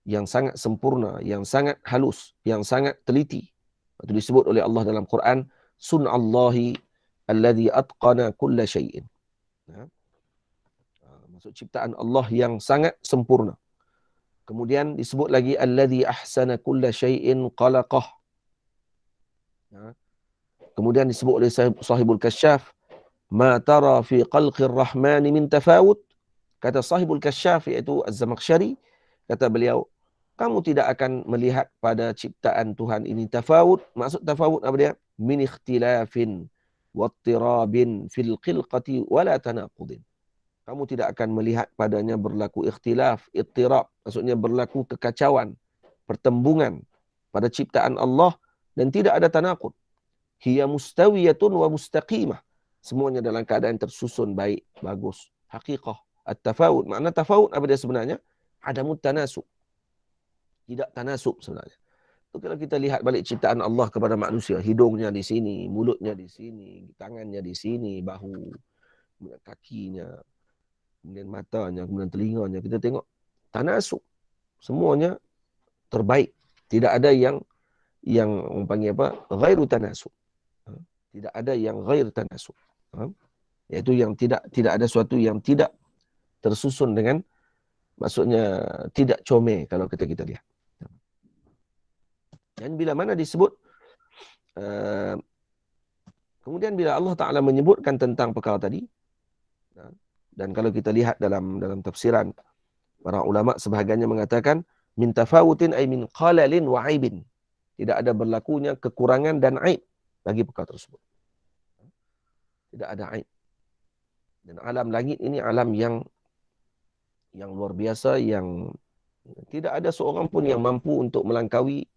yang sangat sempurna, yang sangat halus, yang sangat teliti. Itu disebut oleh Allah dalam Quran, sun'allahi alladhi atqana kulla syai'in. Maksud ciptaan Allah yang sangat sempurna. Kemudian disebut lagi alladhi ahsana kulla syai'in qalaqah. Kemudian disebut oleh sahibul kasyaf, ma tara fi khalqir rahmani min tafawut. Kata sahibul kasyaf, iaitu Az-Zamakhsyari, kata beliau, kamu tidak akan melihat pada ciptaan Tuhan ini tafawut. Maksud tafawut apa dia? Min ikhtilafin wattirabin fil khilqati wala tanaqudin. Kamu tidak akan melihat padanya berlaku ikhtilaf, ittirab, maksudnya berlaku kekacauan, pertembungan pada ciptaan Allah dan tidak ada tanaqud. Hiya mustawiyatun wa mustaqimah. Semuanya dalam keadaan tersusun baik, bagus. Haqiqah. At-tafawud. Makna tafawud apa dia sebenarnya? Adamut tanasub. Tidak tanasub sebenarnya. Itu kalau kita lihat balik ciptaan Allah kepada manusia, hidungnya di sini, mulutnya di sini, tangannya di sini, bahu, kakinya, kemudian matanya, kemudian telinganya, kita tengok tanasub. Semuanya terbaik. Tidak ada yang panggil apa? Ghairu tanasub. Tidak ada yang ghair tanasub. Iaitu yang tidak ada sesuatu yang tidak tersusun dengan, maksudnya tidak comel kalau kita lihat. Dan bila mana disebut kemudian bila Allah Ta'ala menyebutkan tentang perkara tadi, dan kalau kita lihat dalam tafsiran para ulama, sebahagiannya mengatakan min tafawutin ay min qalalin wa aibin. Tidak ada berlakunya kekurangan dan aib bagi perkara tersebut. Tidak ada aib. Dan alam langit ini alam yang luar biasa, yang tidak ada seorang pun yang mampu untuk melangkaui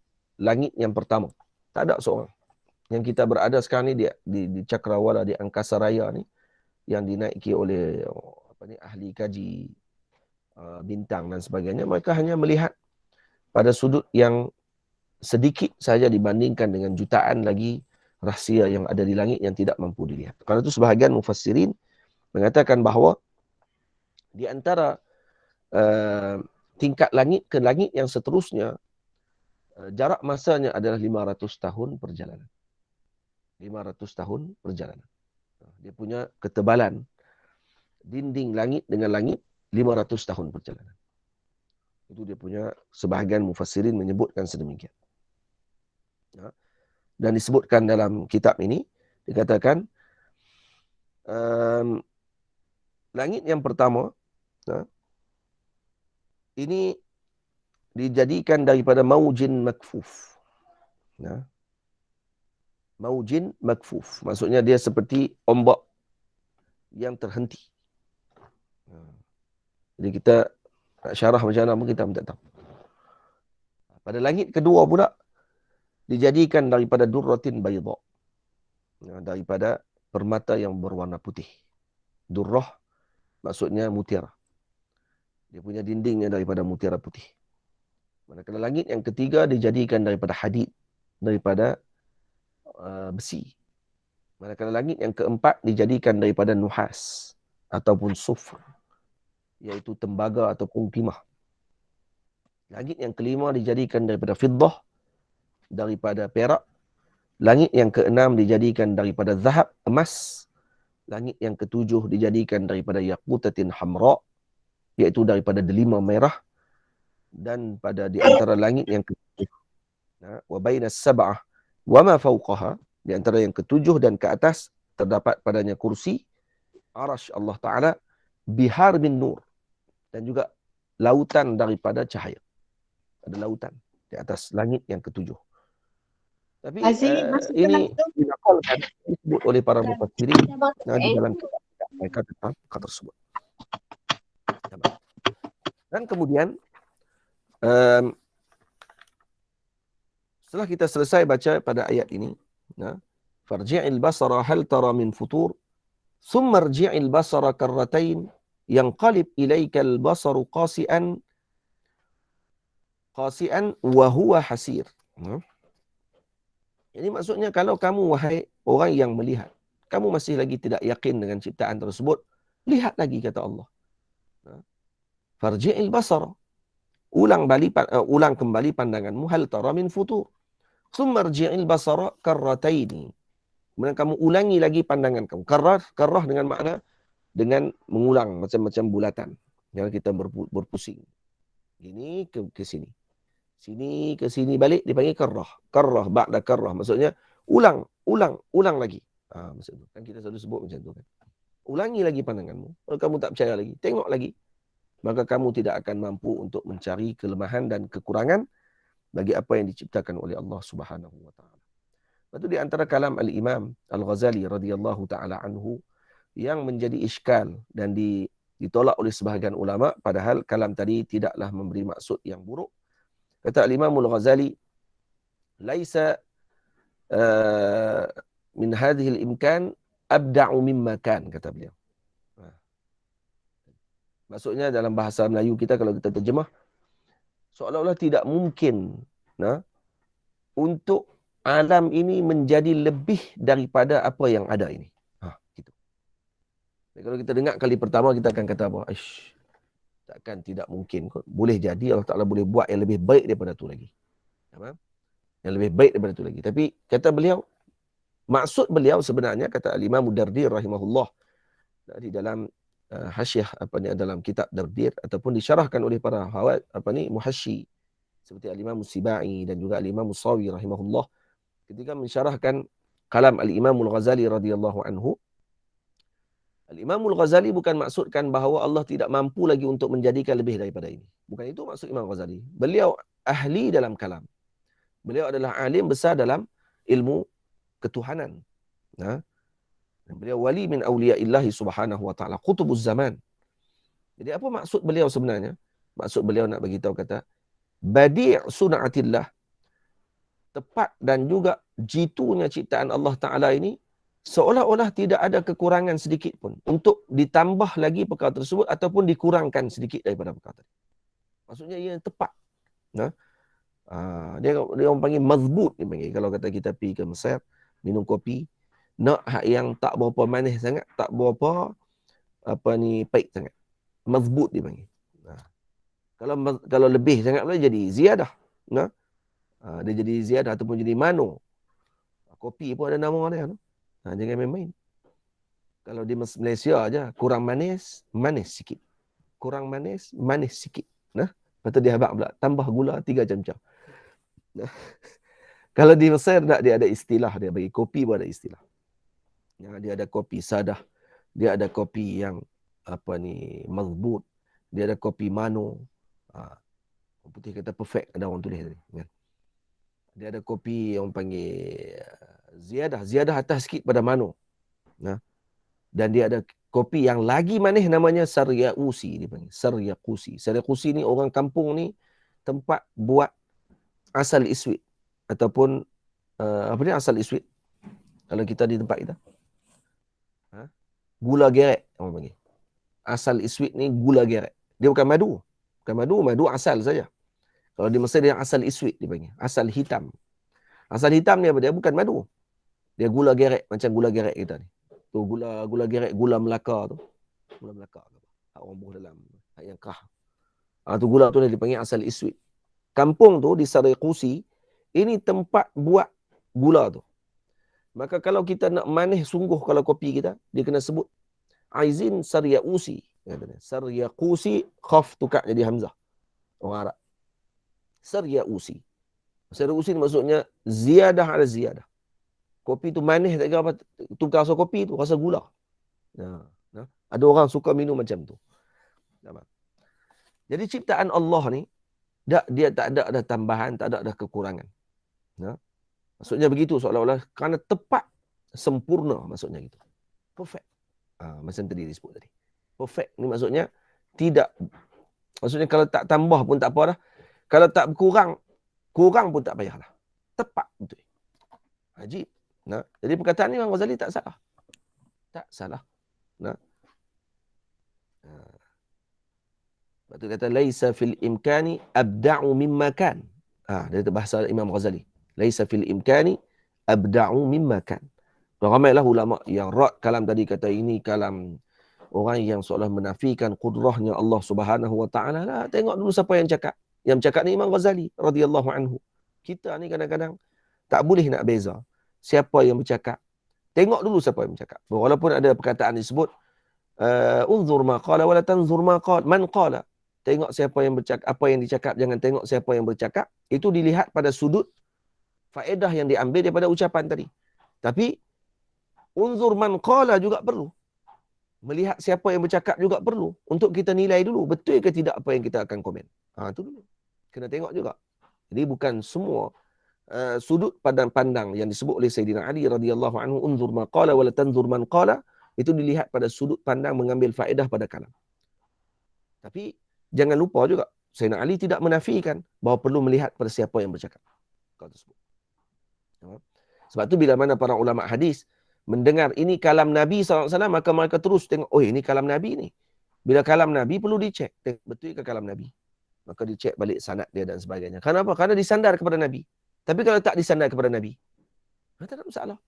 langit yang pertama. Tak ada seorang. Yang kita berada sekarang ni di Cakrawala, di Angkasa Raya ni, yang dinaiki oleh ahli kaji bintang dan sebagainya, mereka hanya melihat pada sudut yang sedikit saja dibandingkan dengan jutaan lagi rahsia yang ada di langit yang tidak mampu dilihat. Karena itu sebahagian mufassirin mengatakan bahawa di antara tingkat langit ke langit yang seterusnya, jarak masanya adalah 500 tahun perjalanan. 500 tahun perjalanan. Dia punya ketebalan dinding langit dengan langit 500 tahun perjalanan. Itu dia punya, sebahagian mufassirin menyebutkan sedemikian. Dan disebutkan dalam kitab ini, dikatakan langit yang pertama ini dijadikan daripada maujin makfuf. Maujin makfuf, maksudnya dia seperti ombak yang terhenti. Jadi kita nak syarah macam mana pun kita tak tahu. Pada langit kedua pula dijadikan daripada durratin bayda. Daripada permata yang berwarna putih. Durrah maksudnya mutiara. Dia punya dindingnya daripada mutiara putih. Manakala langit yang ketiga dijadikan daripada hadid, daripada besi. Manakala langit yang keempat dijadikan daripada nuhas ataupun sufr, iaitu tembaga ataupun timah. Langit yang kelima dijadikan daripada fiddah, daripada perak. Langit yang keenam dijadikan daripada zahab, emas. Langit yang ketujuh dijadikan daripada yaqutatin hamra, iaitu daripada delima merah. Dan pada di antara langit yang ketujuh, wa bainas sab'ah wa ma fawqaha, di antara yang ketujuh dan ke atas terdapat padanya kursi, arasy Allah Ta'ala, bihar bin nur, dan juga lautan daripada cahaya. Ada lautan di atas langit yang ketujuh. Tapi ini dinakalkan, disebut oleh para mufassirin di dalam kitab mereka tentang perkara tersebut. Dan kemudian setelah kita selesai baca pada ayat ini, farji'il basara hal tara min futur thumma rji'il basara karratain yanqalib ilaikal basaru qasi'an wa huwa hasir. Jadi maksudnya kalau kamu wahai orang yang melihat, kamu masih lagi tidak yakin dengan ciptaan tersebut, lihat lagi kata Allah. Farji'il basara, ulang kembali pandanganmu, hal tara min futur. Thumma rji'il basara karrataini. Kemudian kamu ulangi lagi pandangan kamu. Karrah dengan makna dengan mengulang macam-macam bulatan. Yang kita berpusing. Ini ke sini. Sini ke sini balik dipanggil karrah. Karrah ba'da karrah. Maksudnya ulang lagi. Maksud itu. Kan kita selalu sebut macam tu kan. Ulangi lagi pandanganmu. Kalau kamu tak percaya lagi, tengok lagi. Maka kamu tidak akan mampu untuk mencari kelemahan dan kekurangan bagi apa yang diciptakan oleh Allah Subhanahu wa taala. Itu di antara kalam Al-Imam Al-Ghazali radhiyallahu taala anhu yang menjadi iskal dan ditolak oleh sebahagian ulama, padahal kalam tadi tidaklah memberi maksud yang buruk. Kata Al-Imam Al-Ghazali, laisa min hadhihi al-imkan abda'u mimma kan, kata beliau. Maksudnya dalam bahasa Melayu kita, kalau kita terjemah, seolah-olah tidak mungkin untuk alam ini menjadi lebih daripada apa yang ada ini. Gitu. Dan kalau kita dengar kali pertama, kita akan kata apa? Takkan tidak mungkin. Boleh jadi Allah Ta'ala boleh buat yang lebih baik daripada tu lagi. Yang lebih baik daripada tu lagi. Tapi kata beliau, maksud beliau sebenarnya, kata Al-Imam Dardir rahimahullah, di dalam hasyiah dalam kitab Dardir, ataupun disyarahkan oleh para muhasyi seperti Al-Imam Sibai dan juga Al-Imam Sawi rahimahullah, ketika mensyarahkan kalam Al-Imam Al-Ghazali radhiyallahu anhu, Al-Imam Al-Ghazali bukan maksudkan bahawa Allah tidak mampu lagi untuk menjadikan lebih daripada ini. Bukan itu maksud Imam Ghazali. Beliau ahli dalam kalam. Beliau adalah alim besar dalam ilmu ketuhanan. Dan beliau wali min awliyaillahi subhanahu wa ta'ala, qutubuz zaman. Jadi apa maksud beliau sebenarnya? Maksud beliau nak bagi tahu, kata badi' sun'atillah, tepat dan juga jitunya ciptaan Allah Ta'ala ini, seolah-olah tidak ada kekurangan sedikit pun untuk ditambah lagi perkara tersebut ataupun dikurangkan sedikit daripada perkara tersebut. Maksudnya ia tepat. Dia orang panggil mazbut, dia panggil. Kalau kata kita pergi ke Mesir, minum kopi, nak yang tak berapa manis sangat, tak berapa pahit sangat. Mazbut dia panggil. Kalau lebih sangat boleh jadi ziyadah. Dia jadi ziyadah ataupun jadi mano. Kopi pun ada nama dia. Jangan main-main. Kalau di Malaysia aja, kurang manis, manis sikit. Kurang manis, manis sikit. Lepas tu dia habak pula, tambah gula 3 camca. Kalau di Mesir dia ada istilah, dia bagi kopi pun ada istilah. Dia ada kopi sadah, dia ada kopi yang mazbut, dia ada kopi mano. Orang putih kata perfect, ada orang tulis tadi. Dia ada kopi yang panggil ziyadah atas sikit pada mano. Dan dia ada Kopi yang lagi manis namanya Saryausi dipanggil. Saryausi. Saryausi ni orang kampung ni tempat buat asal iswit ataupun apa dia asal iswit kalau kita di tempat kita. Gula gerek orang panggil. Asal iswit ni gula gerek. Dia bukan madu. Bukan madu, madu asal saja. Kalau di Mesir dia asal iswit dipanggil. Asal hitam. Asal hitam ni apa dia? Bukan madu. Dia gula gerek macam gula gerek kita ni. Tu gula gerek, gula Melaka tu. Gula Melaka. Orang buah dalam yang kerah. Tu gula tu dia dipanggil asal iswit. Kampung tu di Saryausi, ini tempat buat gula tu. Maka kalau kita nak manis sungguh kalau kopi kita, dia kena sebut Aizin Saryausi. Saryausi, khaf tukar jadi hamzah. Orang Arab. Saryausi. Saryausi maksudnya ziyadah ala ziyadah. Kopi tu manis tak kira apa, tukar rasa kopi tu, rasa gula. Ada orang suka minum macam tu. Jadi ciptaan Allah ni, dia tak ada tambahan, tak ada kekurangan. Maksudnya begitu seolah-olah kerana tepat, sempurna maksudnya gitu. Perfect. Macam tadi disebut tadi. Perfect ni maksudnya tidak, maksudnya kalau tak tambah pun tak apa dah. Kalau tak kurang pun tak payahlah. Tepat betul. Ajib. Jadi perkataan ni Imam Ghazali tak salah. Tak salah. Sebab tu kata laisa fil imkani abda'u mimma kan. Dia bahasa Imam Ghazali. Laisa fil imkani abda'u mimma kan. Ramailah ulama yang rad kalam tadi kata ini kalam orang yang seolah menafikan kudrahnya Allah Subhanahu wa taala. Lah, tengok dulu siapa yang cakap. Yang cakap ni Imam Ghazali radhiyallahu anhu. Kita ni kadang-kadang tak boleh nak beza siapa yang bercakap. Tengok dulu siapa yang bercakap. Walaupun ada perkataan disebut unzur ma qala wala tanzur ma qala man qala. Tengok siapa yang bercakap, apa yang dicakap, jangan tengok siapa yang bercakap. Itu dilihat pada sudut faedah yang diambil daripada ucapan tadi. Tapi unzur man qala juga perlu. Melihat siapa yang bercakap juga perlu untuk kita nilai dulu betul ke tidak apa yang kita akan komen. Itu dulu. Kena tengok juga. Jadi bukan semua sudut pandang yang disebut oleh Sayyidina Ali radhiyallahu anhu unzur ma qala wala tanzur man qala itu dilihat pada sudut pandang mengambil faedah pada kalam. Tapi jangan lupa juga Sayyidina Ali tidak menafikan bahawa perlu melihat pada siapa yang bercakap. Sebab tu bila mana para ulama hadis mendengar ini kalam Nabi SAW, maka mereka terus tengok, ini kalam Nabi ni. Bila kalam Nabi perlu dicek, betul ke kalam Nabi? Maka dicek balik sanad dia dan sebagainya. Kenapa? Kerana disandar kepada Nabi. Tapi kalau tak disandar kepada Nabi, tak ada masalah.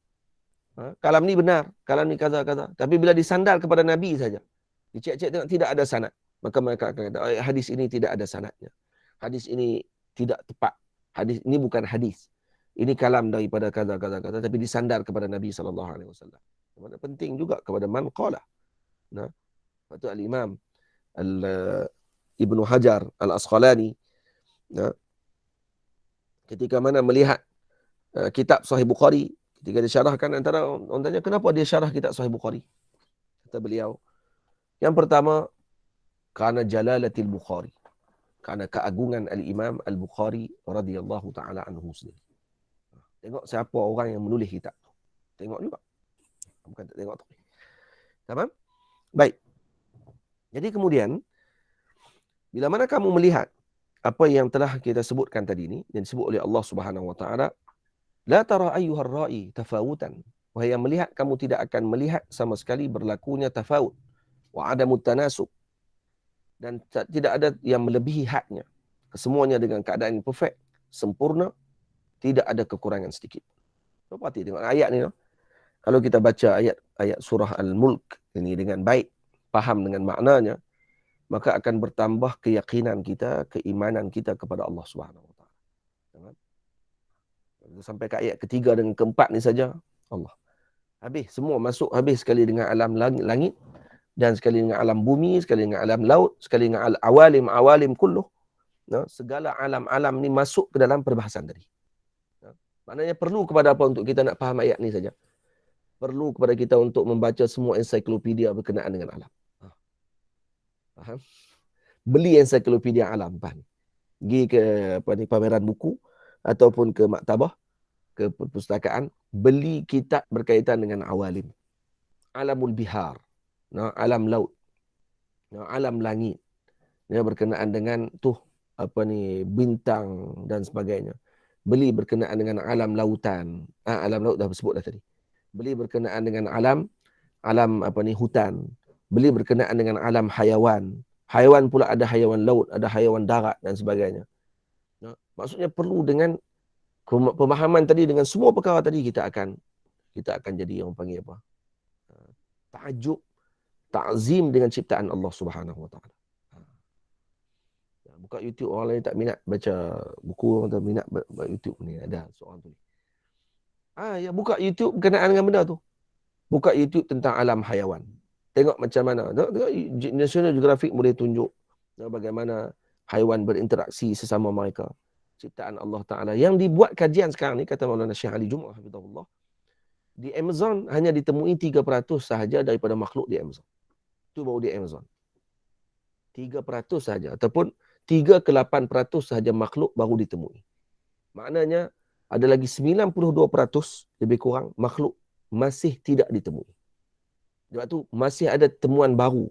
Kalam ni benar, kalam ni kaza-kaza. Tapi bila disandar kepada Nabi saja, dicek-cek tengok tidak ada sanad, maka mereka akan kata, hadis ini tidak ada sanadnya. Hadis ini tidak tepat. Hadis ini bukan hadis. Ini kalam daripada kaza-kaza-kaza, tapi disandar kepada Nabi SAW. Penting juga kepada man qala. Lepas tu Al-Imam Ibnu Hajar Al-Asqalani, ketika mana melihat kitab Sahih Bukhari, ketika dia syarahkan, antara orang tanya kenapa dia syarah kitab Sahih Bukhari, kata beliau, yang pertama kerana jalalatil Bukhari, kerana keagungan Al-Imam Al-Bukhari radhiyallahu taala anhu sendiri. Tengok siapa orang yang menulis kitab. Tengok juga. Bukan tak tengok tu. Tamam? Baik. Jadi kemudian bila mana kamu melihat apa yang telah kita sebutkan tadi ni, yang disebut oleh Allah Subhanahu wa taala, la tara ayyuhar ra'i tafawutan. Wahai yang melihat, kamu tidak akan melihat sama sekali berlakunya tafawut wa adamut tanasub. Dan tidak ada yang melebihi hadnya. Kesemuanya dengan keadaan yang perfect, sempurna, tidak ada kekurangan sedikit. Perhati tengok ayat ni. Kalau kita baca ayat surah Al-Mulk ini dengan baik, faham dengan maknanya, maka akan bertambah keyakinan kita, keimanan kita kepada Allah Subhanahu wa taala. Sampai ke ayat ketiga dan keempat ni saja, Allah. Habis, semua masuk habis, sekali dengan alam langit, dan sekali dengan alam bumi, sekali dengan alam laut, sekali dengan awalim kulluh. Segala alam-alam ni masuk ke dalam perbahasan tadi. Maknanya perlu kepada apa untuk kita nak faham ayat ni saja? Perlu kepada kita untuk membaca semua ensiklopedia berkenaan dengan alam. Faham? Beli ensiklopedia alam, faham? Pergi ke pameran buku ataupun ke maktabah, ke perpustakaan, beli kitab berkaitan dengan awalim. Alamul bihar. alam laut, alam langit. Berkenaan dengan bintang dan sebagainya. Beli berkenaan dengan alam lautan. Alam laut dah sebut dah tadi. Beli berkenaan dengan alam hutan. Beli berkenaan dengan alam hayawan. Haiwan pula ada haiwan laut, ada haiwan darat dan sebagainya. Maksudnya perlu dengan pemahaman tadi, dengan semua perkara tadi kita akan jadi orang panggil apa? Ta'ajub, ta'zim dengan ciptaan Allah Subhanahu Wa Taala. Buka YouTube, orang lain tak minat baca buku, orang tak minat baca YouTube ni, ada seorang tu. Ya buka YouTube berkenaan dengan benda tu. Buka YouTube tentang alam hayawan. Tengok macam mana. Tengok National Geographic boleh tunjuk bagaimana haiwan berinteraksi sesama mereka. Ciptaan Allah Ta'ala. Yang dibuat kajian sekarang ni, kata Maulana Syekh Ali Jum'ah, hafizahullah, di Amazon hanya ditemui 3% sahaja daripada makhluk di Amazon. Itu baru di Amazon. 3% sahaja. Ataupun 3 ke 8% sahaja makhluk baru ditemui. Maknanya, ada lagi 92% lebih kurang makhluk masih tidak ditemui. Sebab tu masih ada temuan baru.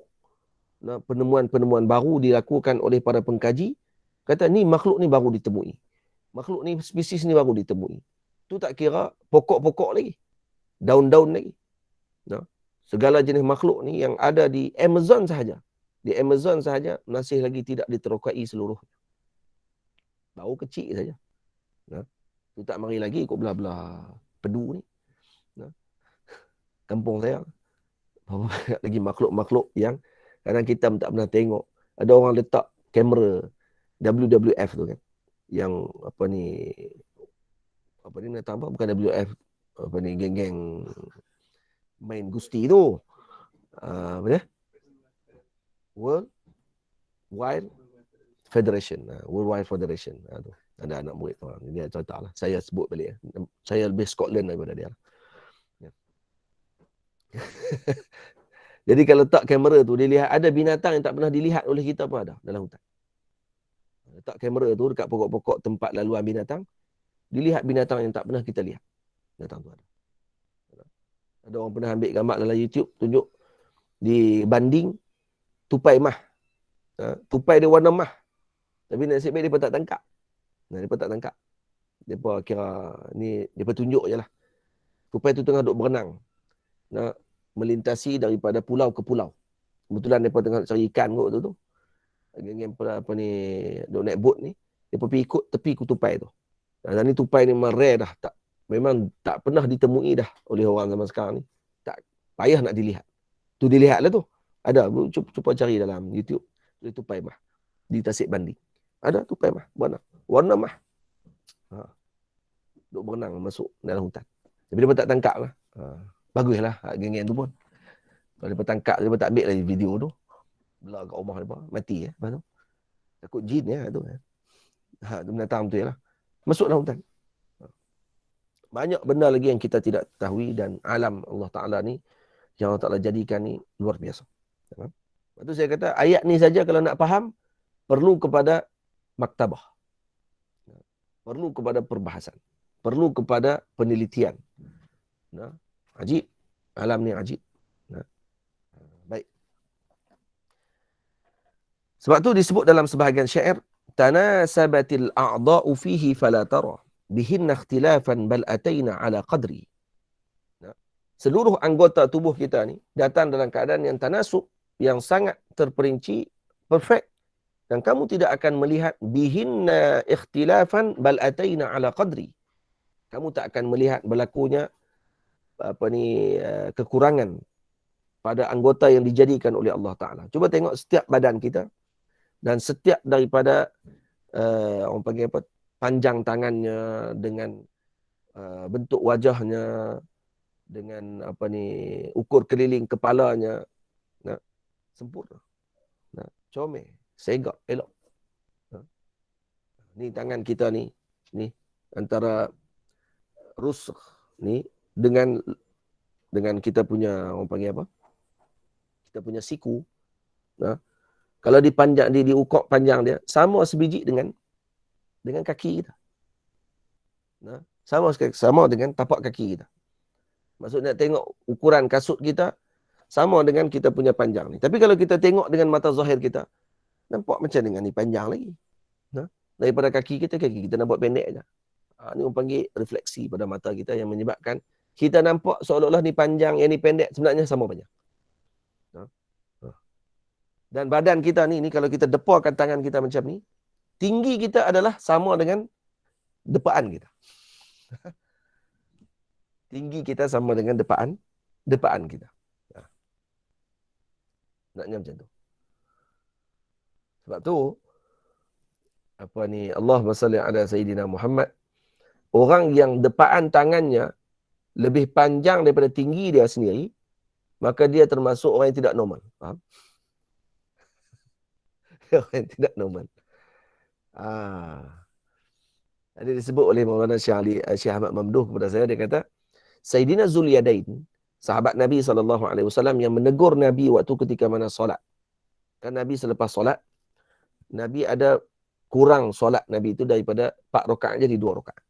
Penemuan-penemuan baru dilakukan oleh para pengkaji. Kata ni makhluk ni baru ditemui. Makhluk ni, spesies ni baru ditemui. Tu tak kira pokok-pokok lagi. Daun-daun lagi. Segala jenis makhluk ni yang ada di Amazon sahaja. Di Amazon sahaja masih lagi tidak diterokai seluruhnya. Baru kecil saja. Tu tak mari lagi ikut belah-belah pedu ni. Kampung saya. Lagi makhluk-makhluk yang kadang kita tak pernah tengok. Ada orang letak kamera WWF tu kan. Yang binatang apa? Bukan WWF. Geng-geng main gusti tu. Apa dia? World Wide Federation. World Wide Federation. Ada anak murid tu. Dia cerita lah. Saya sebut balik. Saya lebih Scotland daripada dia. Jadi kalau letak kamera tu, dia lihat ada binatang yang tak pernah dilihat oleh kita pun ada dalam hutan. Letak kamera tu dekat pokok-pokok tempat laluan binatang, dilihat binatang yang tak pernah kita lihat. Binatang tu ada. Ada orang pernah ambil gambar dalam YouTube, tunjuk di banding tupai mah. Tupai dia warna mah. Tapi nasib baik dia tak tangkap. Dia tak tangkap. Dia kira ni, dia tunjuk je lah. Tupai tu tengah duk berenang. Melintasi daripada pulau ke pulau. Kebetulan mereka tengah cari ikan kot tu. Geng-geng duk naik boat ni. Mereka pergi ikut tepi tupai tu. Dan ni tupai ni memang rare dah. Memang tak pernah ditemui dah oleh orang zaman sekarang ni. Tak payah nak dilihat. Tu dilihat lah tu. Ada. Cuba cari dalam YouTube. Tupai mah. Di Tasik Banding. Ada tupai mah. Warna mah. Duk berenang masuk dalam hutan. Tapi dia pun tak tangkap lah. Baguslah geng-geng tu pun. Kalau dia tangkap, dia tak ambil lagi video tu. Belah kat rumah dia, mati lepas tu. Takut jin tu. Tu binatang tu lah. Masuk dalam hutan. Banyak benda lagi yang kita tidak ketahui dan alam Allah Ta'ala ni, yang Allah Ta'ala jadikan ni luar biasa. Lepas tu saya kata, ayat ni saja kalau nak faham, perlu kepada maktabah. Perlu kepada perbahasan. Perlu kepada penelitian. Ajib. Alam ni ajib. Baik. Sebab tu disebut dalam sebahagian syair, tanasabatil a'dha'u fihi fala tara bihinna ikhtilafan bal ataina ala qadri. Seluruh anggota tubuh kita ni datang dalam keadaan yang tanasub, yang sangat terperinci, perfect. Dan kamu tidak akan melihat bihinna ikhtilafan bal ataina ala qadri. Kamu tak akan melihat berlakunya kekurangan pada anggota yang dijadikan oleh Allah Ta'ala. Cuba tengok setiap badan kita dan setiap daripada orang panggil apa, panjang tangannya, dengan bentuk wajahnya, dengan ukur keliling kepalanya, sempurna, comel, segak, elok. Ni tangan kita ni antara rusuk ni dengan kita punya orang panggil apa? Kita punya siku. Kalau dipanjang, diukur panjang dia sama sebiji dengan kaki kita. Sama dengan tapak kaki kita. Maksudnya tengok ukuran kasut kita sama dengan kita punya panjang ni. Tapi kalau kita tengok dengan mata zahir kita, nampak macam dengan ni panjang lagi. Nah, daripada kaki kita nampak pendek aja. Ni orang panggil refleksi pada mata kita yang menyebabkan kita nampak seolah-olah ni panjang, yang ni pendek, sebenarnya sama panjang. Dan badan kita ni kalau kita deparkan tangan kita macam ni, tinggi kita adalah sama dengan depaan kita. Tinggi kita sama dengan depaan kita. Naknya macam tu. Sebab tu, Allahumma salli ala Sayyidina Muhammad, orang yang depaan tangannya lebih panjang daripada tinggi dia sendiri, maka dia termasuk orang yang tidak normal. Faham? Orang yang tidak normal. Jadi disebut oleh Maulana Syekh Ahmad Mamduh kepada saya, dia kata, Sayyidina Zulyadain, sahabat Nabi SAW yang menegur Nabi waktu ketika mana solat. Kan Nabi selepas solat, Nabi ada kurang solat Nabi itu daripada 4 rakaat jadi 2 rakaat.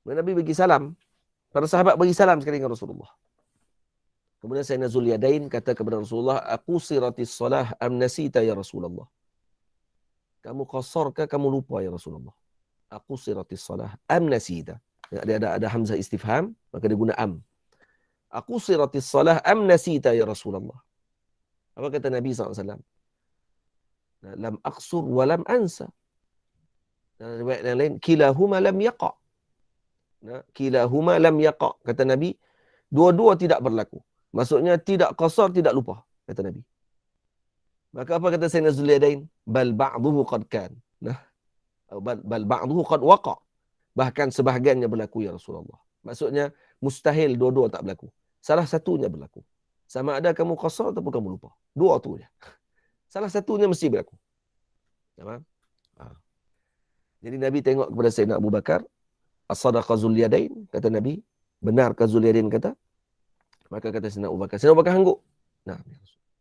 Nabi bagi salam, para sahabat bagi salam sekali dengan Rasulullah. Kemudian Sayyidina Zulyadain kata kepada Rasulullah, aku siratis salah am nasita ya Rasulullah. Kamu qasar ke kamu lupa ya Rasulullah? Aku siratis salah am nasita. Ada hamzah istifham, maka dia guna am. Aku siratis salah am nasita ya Rasulullah. Apa kata Nabi SAW? Lam aqsur wa lam ansa. Dan riwayat yang lain, kilahuma lam yaqa. Kilahuma lam yaqa. Kata Nabi, dua-dua tidak berlaku. Maksudnya tidak qasar, tidak lupa, kata Nabi. Maka apa kata Sayyidina Zulyadain? Bal ba'duhu qad kan. Bal ba'duhu qad waqa. Bahkan sebahagiannya berlaku ya Rasulullah. Maksudnya mustahil dua-dua tak berlaku. Salah satunya berlaku. Sama ada kamu qasar ataupun kamu lupa. Dua tu je. Salah satunya mesti berlaku. Faham? Jadi Nabi tengok kepada Sayyidina Abu Bakar, as-sadaqa Zulyadain, kata Nabi, benarkah Zulyadain kata? Maka kata Sayyidina Abu Bakar hangguk. Nah,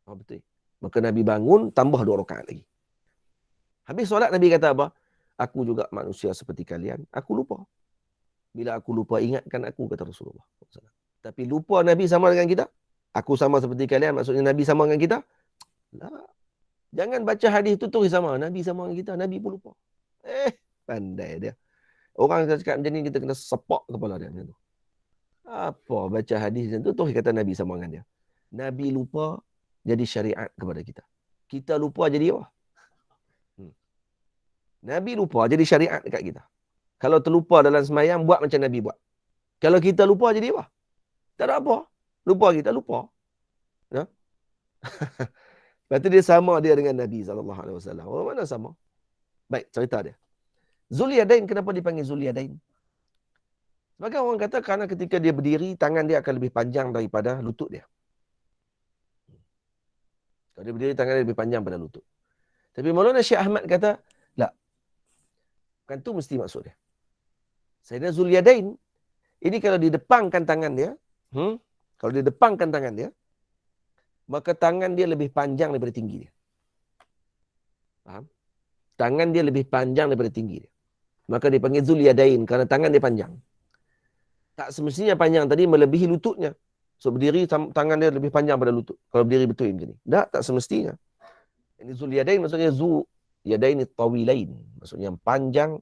betul. Maka Nabi bangun, tambah 2 rakaat lagi. Habis solat Nabi kata apa? Aku juga manusia seperti kalian. Aku lupa. Bila aku lupa, ingatkan aku, kata Rasulullah. Tapi lupa Nabi sama dengan kita? Aku sama seperti kalian, maksudnya Nabi sama dengan kita? Tak. Jangan baca hadis itu terus sama. Nabi sama dengan kita, Nabi pun lupa. Pandai dia. Orang cakap macam ni, kita kena sepak kepala dia macam tu. Apa baca hadis macam tu, terus kata Nabi sama dengan dia. Nabi lupa, jadi syariat kepada kita. Kita lupa jadi apa? Nabi lupa jadi syariat dekat kita. Kalau terlupa dalam semayang, buat macam Nabi buat. Kalau kita lupa jadi apa? Tak ada apa. Lupa kita, lupa. Ya? Lepas tu dia sama dia dengan Nabi SAW. Orang mana sama? Baik, cerita dia. Zulyadain, kenapa dipanggil Zulyadain? Sebagai orang kata, kerana ketika dia berdiri, tangan dia akan lebih panjang daripada lutut dia. Kalau dia berdiri, tangan dia lebih panjang pada lutut. Tapi Maulana Syekh Ahmad kata, tak. Bukan tu mesti maksud dia. Sayyidina Zulyadain, ini kalau didepangkan tangan dia, kalau didepangkan tangan dia, maka tangan dia lebih panjang daripada tinggi dia. Faham? Tangan dia lebih panjang daripada tinggi dia. Maka dipanggil Zulyadain, kerana tangan dia panjang. Tak semestinya panjang tadi melebihi lututnya. So berdiri, tangan dia lebih panjang pada lutut. Kalau berdiri betul macam ni. Tak semestinya. Ini Zulyadain maksudnya Zulyadain tawilain. Maksudnya yang panjang,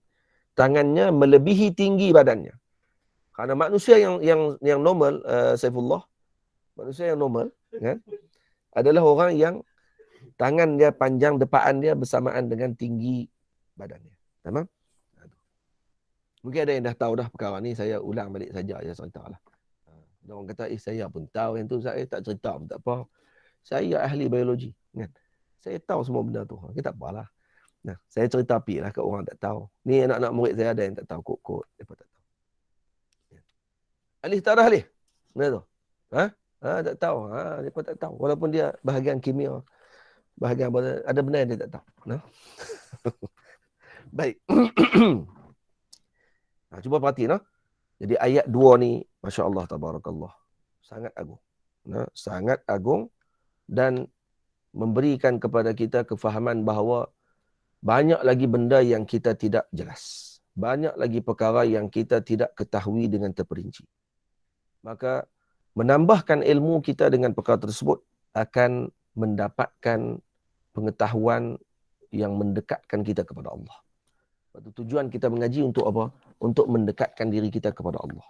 tangannya melebihi tinggi badannya. Karena manusia yang normal, Saifullah, manusia yang normal, kan, adalah orang yang tangan dia panjang, depaan dia bersamaan dengan tinggi badannya. Tamam? Mungkin ada yang dah tahu dah perkara ni, saya ulang balik saja, saya cerita lah. Orang kata, saya pun tahu yang tu, saya tak cerita pun tak apa. Saya ahli biologi, kan. Saya tahu semua benda tu. Kita tak apalah. Nah, saya cerita api lah ke orang tak tahu. Ni anak-anak murid saya ada yang tak tahu kod-kod. Mereka tak tahu. Alih tak ada alih. Mana tu? Tak tahu. Mereka tak tahu. Walaupun dia bahagian kimia. Bahagian ada benda yang dia tak tahu. Nah. Baik. Cuba perhatikan. Jadi ayat 2 ni, Masya Allah, Tabarakallah. Sangat agung. Sangat agung. Dan memberikan kepada kita kefahaman bahawa banyak lagi benda yang kita tidak jelas. Banyak lagi perkara yang kita tidak ketahui dengan terperinci. Maka menambahkan ilmu kita dengan perkara tersebut akan mendapatkan pengetahuan yang mendekatkan kita kepada Allah. Tujuan kita mengaji untuk apa? Untuk mendekatkan diri kita kepada Allah.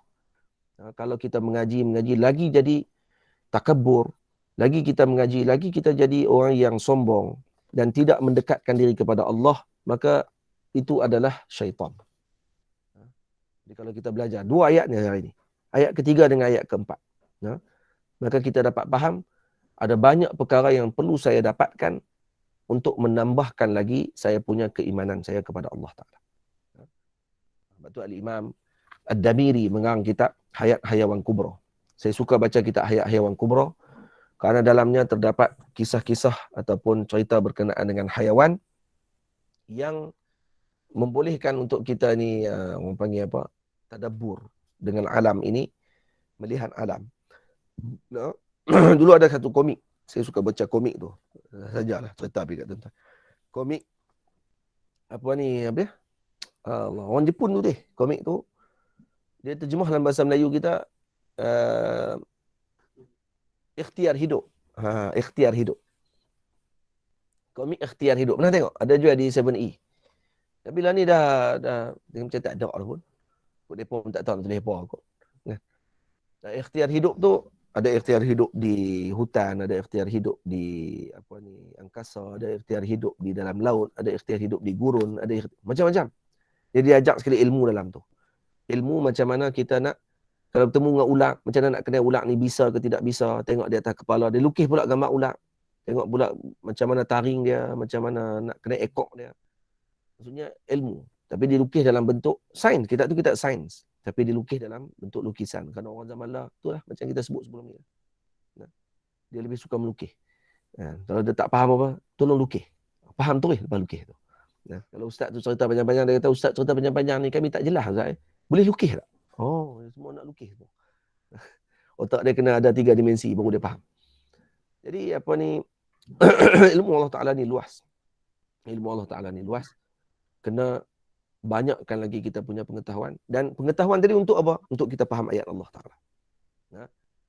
Kalau kita mengaji lagi jadi takabur, lagi kita mengaji, lagi kita jadi orang yang sombong dan tidak mendekatkan diri kepada Allah, maka itu adalah syaitan. Jadi kalau kita belajar dua ayat ni hari ini, ayat ketiga dengan ayat keempat, maka kita dapat faham ada banyak perkara yang perlu saya dapatkan untuk menambahkan lagi saya punya keimanan saya kepada Allah Ta'ala. Sebab tu Al-Imam Ad-Damiri mengarang kitab Hayat Hayawan Kubra. Saya suka baca kitab Hayat Hayawan Kubra kerana dalamnya terdapat kisah-kisah ataupun cerita berkenaan dengan hayawan yang membolehkan untuk kita ni, orang panggil apa, tadabbur dengan alam ini, melihat alam. Dulu ada satu komik, saya suka baca komik tu. Sajalah cerita kat tuan-tuan. Komik apa ni, apa dia? Orang Jepun tu deh, komik tu. Dia terjemah dalam bahasa Melayu kita, Ikhtiar Hidup. Ikhtiar Hidup. Komik Ikhtiar Hidup. Pernah tengok? Ada juga di 7E. Tapi lah ni dah macam tak ada dah pun. Mereka pun tak tahu nak tulis apa kot. Ikhtiar hidup tu, ada ikhtiar hidup di hutan, ada ikhtiar hidup di angkasa, ada ikhtiar hidup di dalam laut, ada ikhtiar hidup di gurun, ada macam-macam. Dia diajak sekali ilmu dalam tu. Ilmu macam mana kita nak, kalau bertemu dengan ular, macam mana nak kenal ular ni bisa ke tidak bisa, tengok di atas kepala dia, lukis pula gambar ular. Tengok pula macam mana taring dia, macam mana nak kenal ekor dia. Maksudnya ilmu. Tapi dilukis dalam bentuk sains. Kitab tu kitab sains. Tapi dilukis dalam bentuk lukisan. Kerana orang zaman lah, itulah macam kita sebut sebelum ni. Dia lebih suka melukis. Kalau dia tak faham apa, tolong lukis. Faham tu lepas lukis tu. Kalau ustaz tu cerita panjang-panjang, dia kata, ustaz cerita panjang-panjang ni kami tak jelas. Ustaz. Boleh lukis tak? Oh, semua nak lukis. Otak dia kena ada 3 dimensi baru dia faham. Jadi apa ni, ilmu Allah Ta'ala ni luas. Ilmu Allah Ta'ala ni luas. Kena banyakkan lagi kita punya pengetahuan. Dan pengetahuan tadi untuk apa? Untuk kita faham ayat Allah Ta'ala.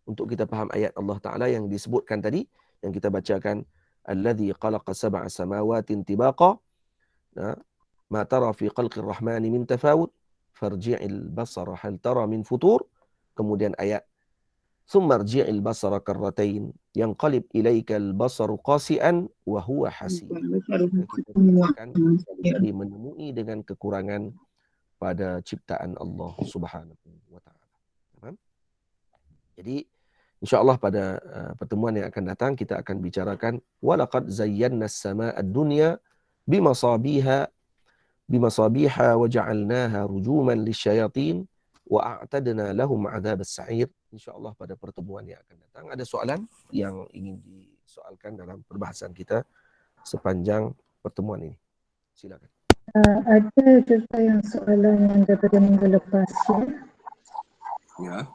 Untuk kita faham ayat Allah Ta'ala yang disebutkan tadi, yang kita bacakan, Alladhi qalaqa sab'a samawatin tibaqa, ma tara fi khalqir rahmani min tafawud, farji'il basara hal tara min futur. Kemudian ayat, thumma rji'il basara karratain, yanqalib ilaikal basaru qasi'an wa huwa hasib. Kita akan kembali menemui dengan kekurangan pada ciptaan Allah Subhanahu wa Ta'ala. Jadi insya-Allah pada pertemuan yang akan datang kita akan bicarakan walaqad zayyana as-samaa'a ad-dunya bimasabiha wa ja'alnaha rujuman lisyayatin wa a'tadna lahum 'adzab as-sa'ir. InsyaAllah pada pertemuan yang akan datang. Ada soalan yang ingin disoalkan dalam perbahasan kita sepanjang pertemuan ini? Silakan. Ada juga yang soalan yang daripada minggu lepas. Ya.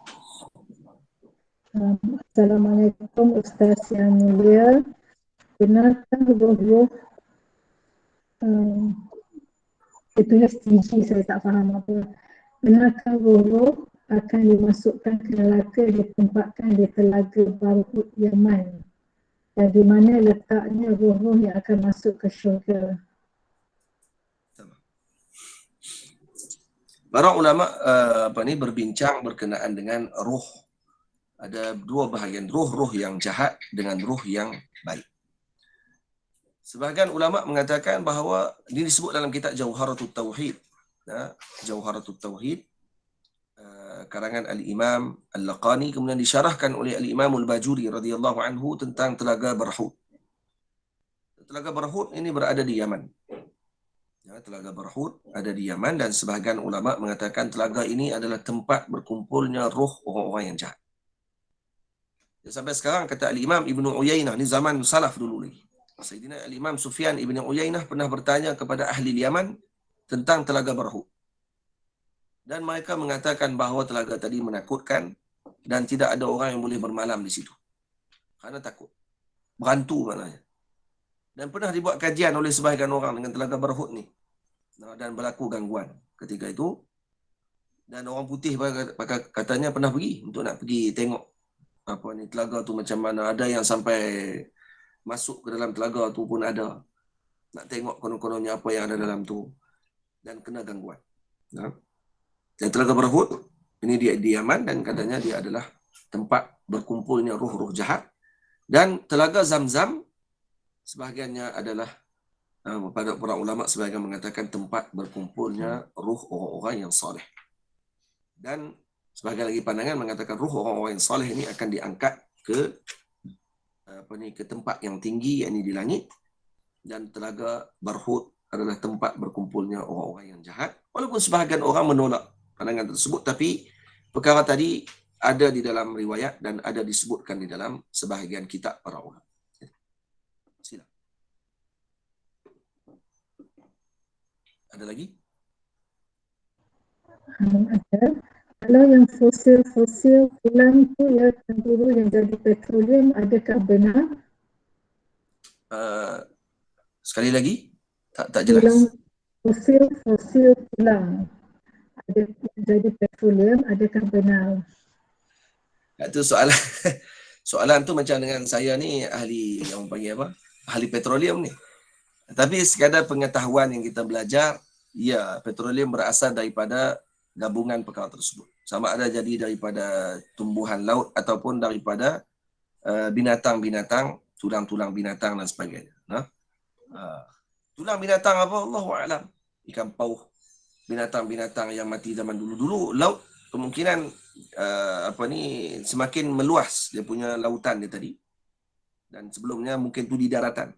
Assalamualaikum Ustaz yang mulia. Benarkah roh-roh itulah stingy, saya tak faham apa. Benarkah roh-roh akan dimasukkan ke neraka, ditempatkan di telaga Barhut Yaman, dan di mana letaknya roh-roh yang akan masuk ke syurga? Para ulama berbincang berkenaan dengan roh. Ada 2 bahagian, roh-roh yang jahat dengan roh yang baik. Sebahagian ulama mengatakan bahawa ini disebut dalam kitab Jauharatut Tauhid. Jauharatut Tauhid karangan Al-Imam Al-Laqani, kemudian disyarahkan oleh Al-Imam Al-Bajuri radhiyallahu anhu tentang Telaga Barhut. Telaga Barhut ini berada di Yaman. Telaga Barhut ada di Yaman, dan sebahagian ulama mengatakan telaga ini adalah tempat berkumpulnya roh orang-orang yang jahat. Dan sampai sekarang kata Al-Imam Ibn Uyainah, ni zaman salaf dulu lagi. Sayyidina Al-Imam Sufyan Ibn Uyainah pernah bertanya kepada ahli Yaman tentang Telaga Barhut. Dan mereka mengatakan bahawa telaga tadi menakutkan dan tidak ada orang yang boleh bermalam di situ. Kerana takut. Berantu maknanya. Dan pernah dibuat kajian oleh sebahagian orang dengan Telaga Barhut ni. Dan berlaku gangguan ketika itu. Dan orang putih katanya pernah pergi untuk nak pergi tengok telaga tu macam mana. Ada yang sampai masuk ke dalam telaga tu pun ada. Nak tengok konon-kononnya apa yang ada dalam tu. Dan kena gangguan. Dan telaga Barhut, ini dia di Yaman dan katanya dia adalah tempat berkumpulnya ruh-ruh jahat. Dan telaga Zamzam, sebahagiannya adalah pada para ulama sebahagian mengatakan tempat berkumpulnya ruh orang-orang yang soleh. Dan sebahagian lagi pandangan mengatakan ruh orang-orang yang soleh ini akan diangkat ke ke tempat yang tinggi, yakni di langit. Dan telaga Barhut adalah tempat berkumpulnya orang-orang yang jahat. Walaupun sebahagian orang menolak pandangan tersebut, tapi perkara tadi ada di dalam riwayat dan ada disebutkan di dalam sebahagian kitab para ulama. Sila. Ada lagi? Ada. Kalau yang fosil tulang tu ya kanguru yang jadi petroleum, adakah benar? Sekali lagi? Tak jelas. Tulang fosil tulang ada jadi petroleum, adakah benar? Itu soalan tu macam dengan saya ni ahli yang panggil apa? Ahli petroleum ni. Tapi sekadar pengetahuan yang kita belajar, ya, petroleum berasal daripada gabungan perkara tersebut. Sama ada jadi daripada tumbuhan laut ataupun daripada binatang-binatang, tulang-tulang binatang dan sebagainya. Tulang binatang apa? Allahu a'lam. Ikan pauh, binatang-binatang yang mati zaman dulu-dulu, laut kemungkinan semakin meluas dia punya lautan dia tadi. Dan sebelumnya mungkin tu di daratan.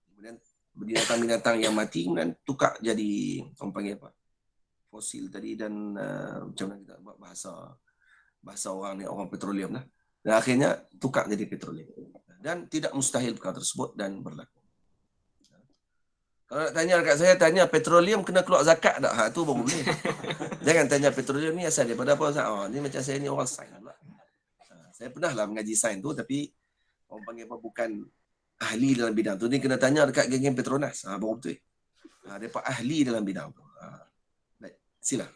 Kemudian binatang-binatang yang mati kemudian tukar jadi orang panggil apa? Fosil tadi dan macam mana kita buat bahasa orang ni, orang petroleum lah. Dan akhirnya tukar jadi petroleum. Dan tidak mustahil perkara tersebut dan berlaku. Kalau nak tanya dekat saya, tanya petroleum kena keluar zakat tak? Tu baru boleh. Jangan tanya petroleum ni asal daripada apa. Ni macam saya ni orang sains pula. Saya pernah lah mengaji sains tu, tapi orang panggil apa, bukan ahli dalam bidang tu. Ni kena tanya dekat geng-geng Petronas. Baru betul. Mereka ahli dalam bidang tu. Baik, sila.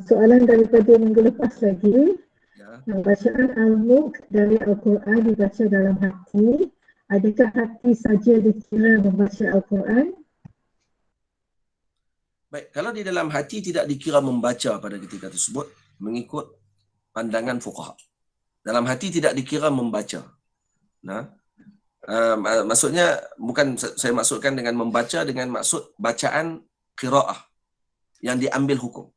Soalan daripada minggu lepas lagi. Ya. Bacaan Al-Mulk dari Al-Quran dibaca dalam hati. Adakah hati saja dikira membaca Al-Quran? Baik, kalau di dalam hati tidak dikira membaca pada ketika tersebut, mengikut pandangan fuqaha. Dalam hati tidak dikira membaca. Maksudnya, bukan saya maksudkan dengan membaca dengan maksud bacaan qiraah yang diambil hukum.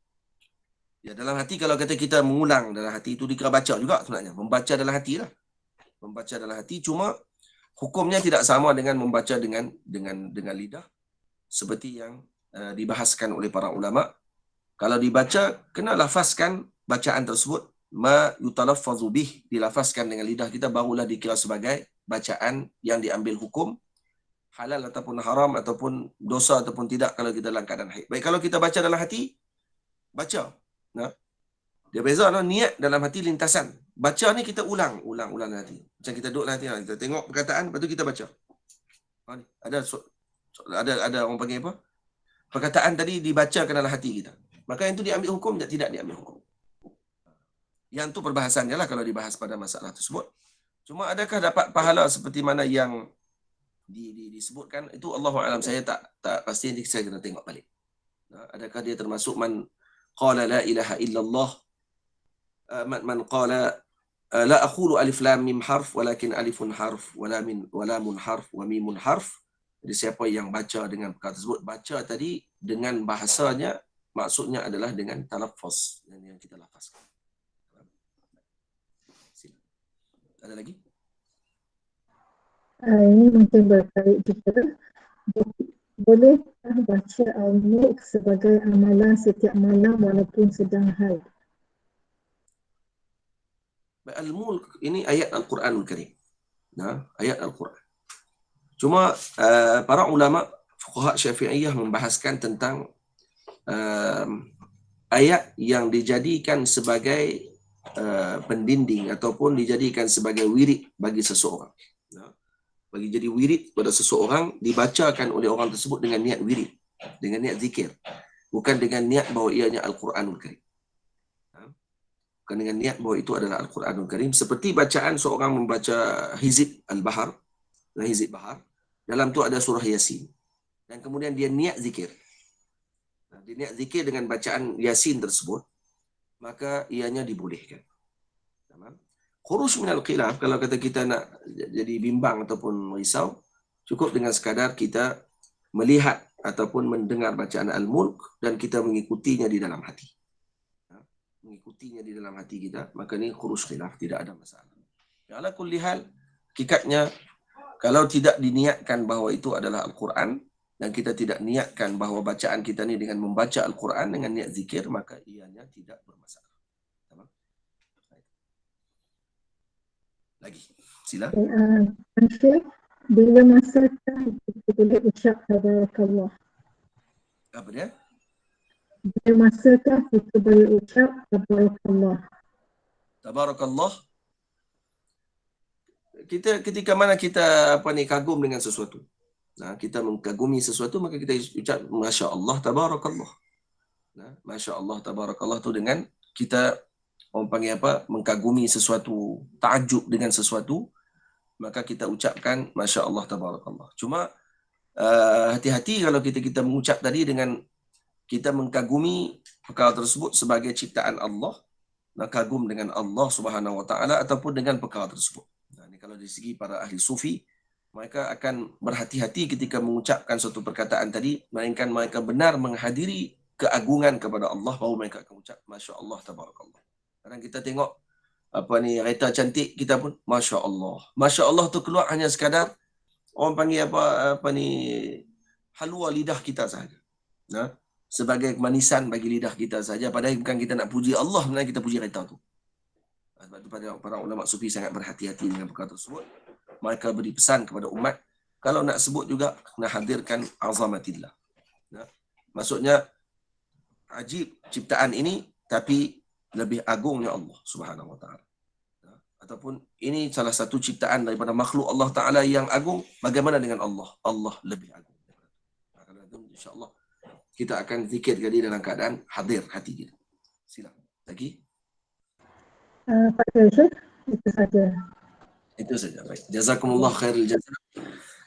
Ya, dalam hati kalau kata kita mengulang dalam hati itu dikira baca juga sebenarnya. Membaca dalam hati lah. Membaca dalam hati, cuma hukumnya tidak sama dengan membaca dengan lidah seperti yang dibahaskan oleh para ulama. Kalau dibaca, kena lafazkan bacaan tersebut ma yutalaffazu bih, dilafazkan dengan lidah kita, barulah dikira sebagai bacaan yang diambil hukum halal ataupun haram ataupun dosa ataupun tidak kalau kita dalam keadaan haid. Baik, kalau kita baca dalam hati, baca. Dia beza niat dalam hati, lintasan. Baca ni kita ulang dalam hati. Macam kita duduk dalam hati, kita tengok perkataan, lepas tu kita baca. Ada orang panggil apa? Perkataan tadi dibacakan dalam hati kita. Maka yang tu diambil hukum, tidak diambil hukum. Yang tu perbahasannya lah kalau dibahas pada masalah tersebut. Cuma adakah dapat pahala seperti mana yang disebutkan, itu Allahu a'lam, saya tak pasti, nanti saya kena tengok balik. Adakah dia termasuk man qala la ilaha illallah, man qala la aqulu alif lam mim harf walakin alifun harf walamun harf wa mimun harf. Jadi siapa yang baca dengan perkara tersebut, baca tadi dengan bahasanya, maksudnya adalah dengan talaffuz yang kita lafazkan. Ada lagi? Ini mungkin berkait juga. Bolehkah baca Al-Mulk sebagai amalan setiap malam walaupun sedang haid? Al-Mulk ini ayat Al-Quranul Karim. Ayat Al-Quran. Cuma para ulama fuqaha Syafi'iyah membahaskan tentang ayat yang dijadikan sebagai pendinding ataupun dijadikan sebagai wirid bagi seseorang. Bagi jadi wirid pada seseorang, dibacakan oleh orang tersebut dengan niat wirid, dengan niat zikir, bukan dengan niat bahawa ianya Al-Quranul Karim. bukan dengan niat bahawa itu adalah Al-Quranul Karim, seperti bacaan seorang membaca hizib Al-Bahar, hizib Bahar, dalam tu ada surah Yasin, dan kemudian dia niat zikir. Dia niat zikir dengan bacaan Yasin tersebut, maka ianya dibolehkan. Khuruj minal khilaf, kalau kata kita nak jadi bimbang ataupun risau, cukup dengan sekadar kita melihat ataupun mendengar bacaan Al-Mulk dan kita mengikutinya di dalam hati. Mengikutinya di dalam hati kita, maka ini khuruj khilaf, tidak ada masalah. Ala kulli hal, hakikatnya kalau tidak diniatkan bahawa itu adalah Al-Quran dan kita tidak niatkan bahawa bacaan kita ni dengan membaca Al-Quran dengan niat zikir, maka ianya tidak bermasalah. Lagi, sila. Syekh, bila masakah kita boleh ucap tabarakallah? Apa dia? Bila masakah kita boleh ucap tabarakallah? Tabarakallah. Kita ketika mana kita kagum dengan sesuatu. Nah, kita mengagumi sesuatu, maka kita ucap Masya Allah tabarakallah. Nah, Masya Allah tabarakallah tu dengan kita orang panggil mengagumi sesuatu, takjub dengan sesuatu, maka kita ucapkan Masya Allah tabarakallah. Cuma hati-hati kalau kita mengucap tadi dengan kita mengkagumi perkara tersebut sebagai ciptaan Allah, kagum dengan Allah Subhanahu Wa Taala ataupun dengan perkara tersebut. Nah, ini kalau dari segi para ahli sufi, mereka akan berhati-hati ketika mengucapkan suatu perkataan tadi, melainkan mereka benar menghadiri keagungan kepada Allah, baru mereka akan ucap Masya Allah tabarakallah. Kadang kita tengok kereta cantik, kita pun Masya Allah. Masya Allah tu keluar hanya sekadar orang panggil halwa lidah kita sahaja. Nah, sebagai kemanisan bagi lidah kita saja, padahal bukan kita nak puji Allah, sebenarnya kita puji kereta tu. Sebab tu para ulama sufi sangat berhati-hati dengan perkara tersebut. Mereka beri pesan kepada umat, kalau nak sebut juga nak hadirkan azamatillah. Nah, maksudnya ajib ciptaan ini, tapi lebih agungnya Allah Subhanahu Wa Taala. Ataupun ini salah satu ciptaan daripada makhluk Allah Taala yang agung, bagaimana dengan Allah? Allah lebih agung. Kalau itu insya-Allah kita akan zikir tadi dalam keadaan hadir hati kita. Silakan. Lagi? Pada Syekh, itu saja. Itu saja. Baik. Jazakumullah khairul jazak.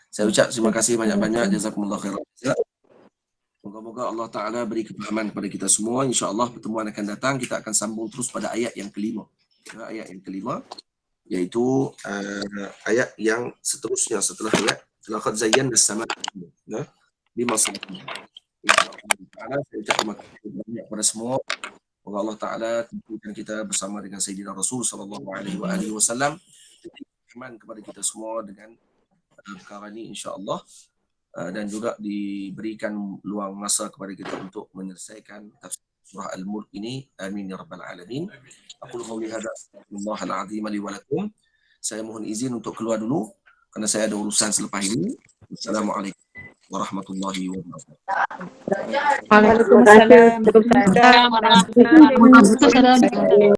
Saya ucap terima kasih banyak-banyak. Jazakumullah khairul jazak. Moga-moga Allah Ta'ala beri kefahaman kepada kita semua. InsyaAllah pertemuan akan datang, kita akan sambung terus pada ayat yang kelima. Ayat yang kelima, iaitu ayat yang seterusnya setelah ayat laqad zayyana as-samaa bima sabaqna. InsyaAllah saya ucap terima kasih banyak kepada semua. Moga Allah Ta'ala tentukan kita bersama dengan Sayyidina Rasul SAW. Kefahaman kepada kita semua dengan perkara ini insyaAllah. Dan juga diberikan luang masa kepada kita untuk menyelesaikan tafsir surah Al-Mulk ini. Amin ya rabbal alamin. Aqulu qawli hadza astaghfirullahal azim li wa lakum. Saya mohon izin untuk keluar dulu kerana saya ada urusan selepas ini. Assalamualaikum warahmatullahi wabarakatuh. Waalaikumsalam warahmatullahi wabarakatuh.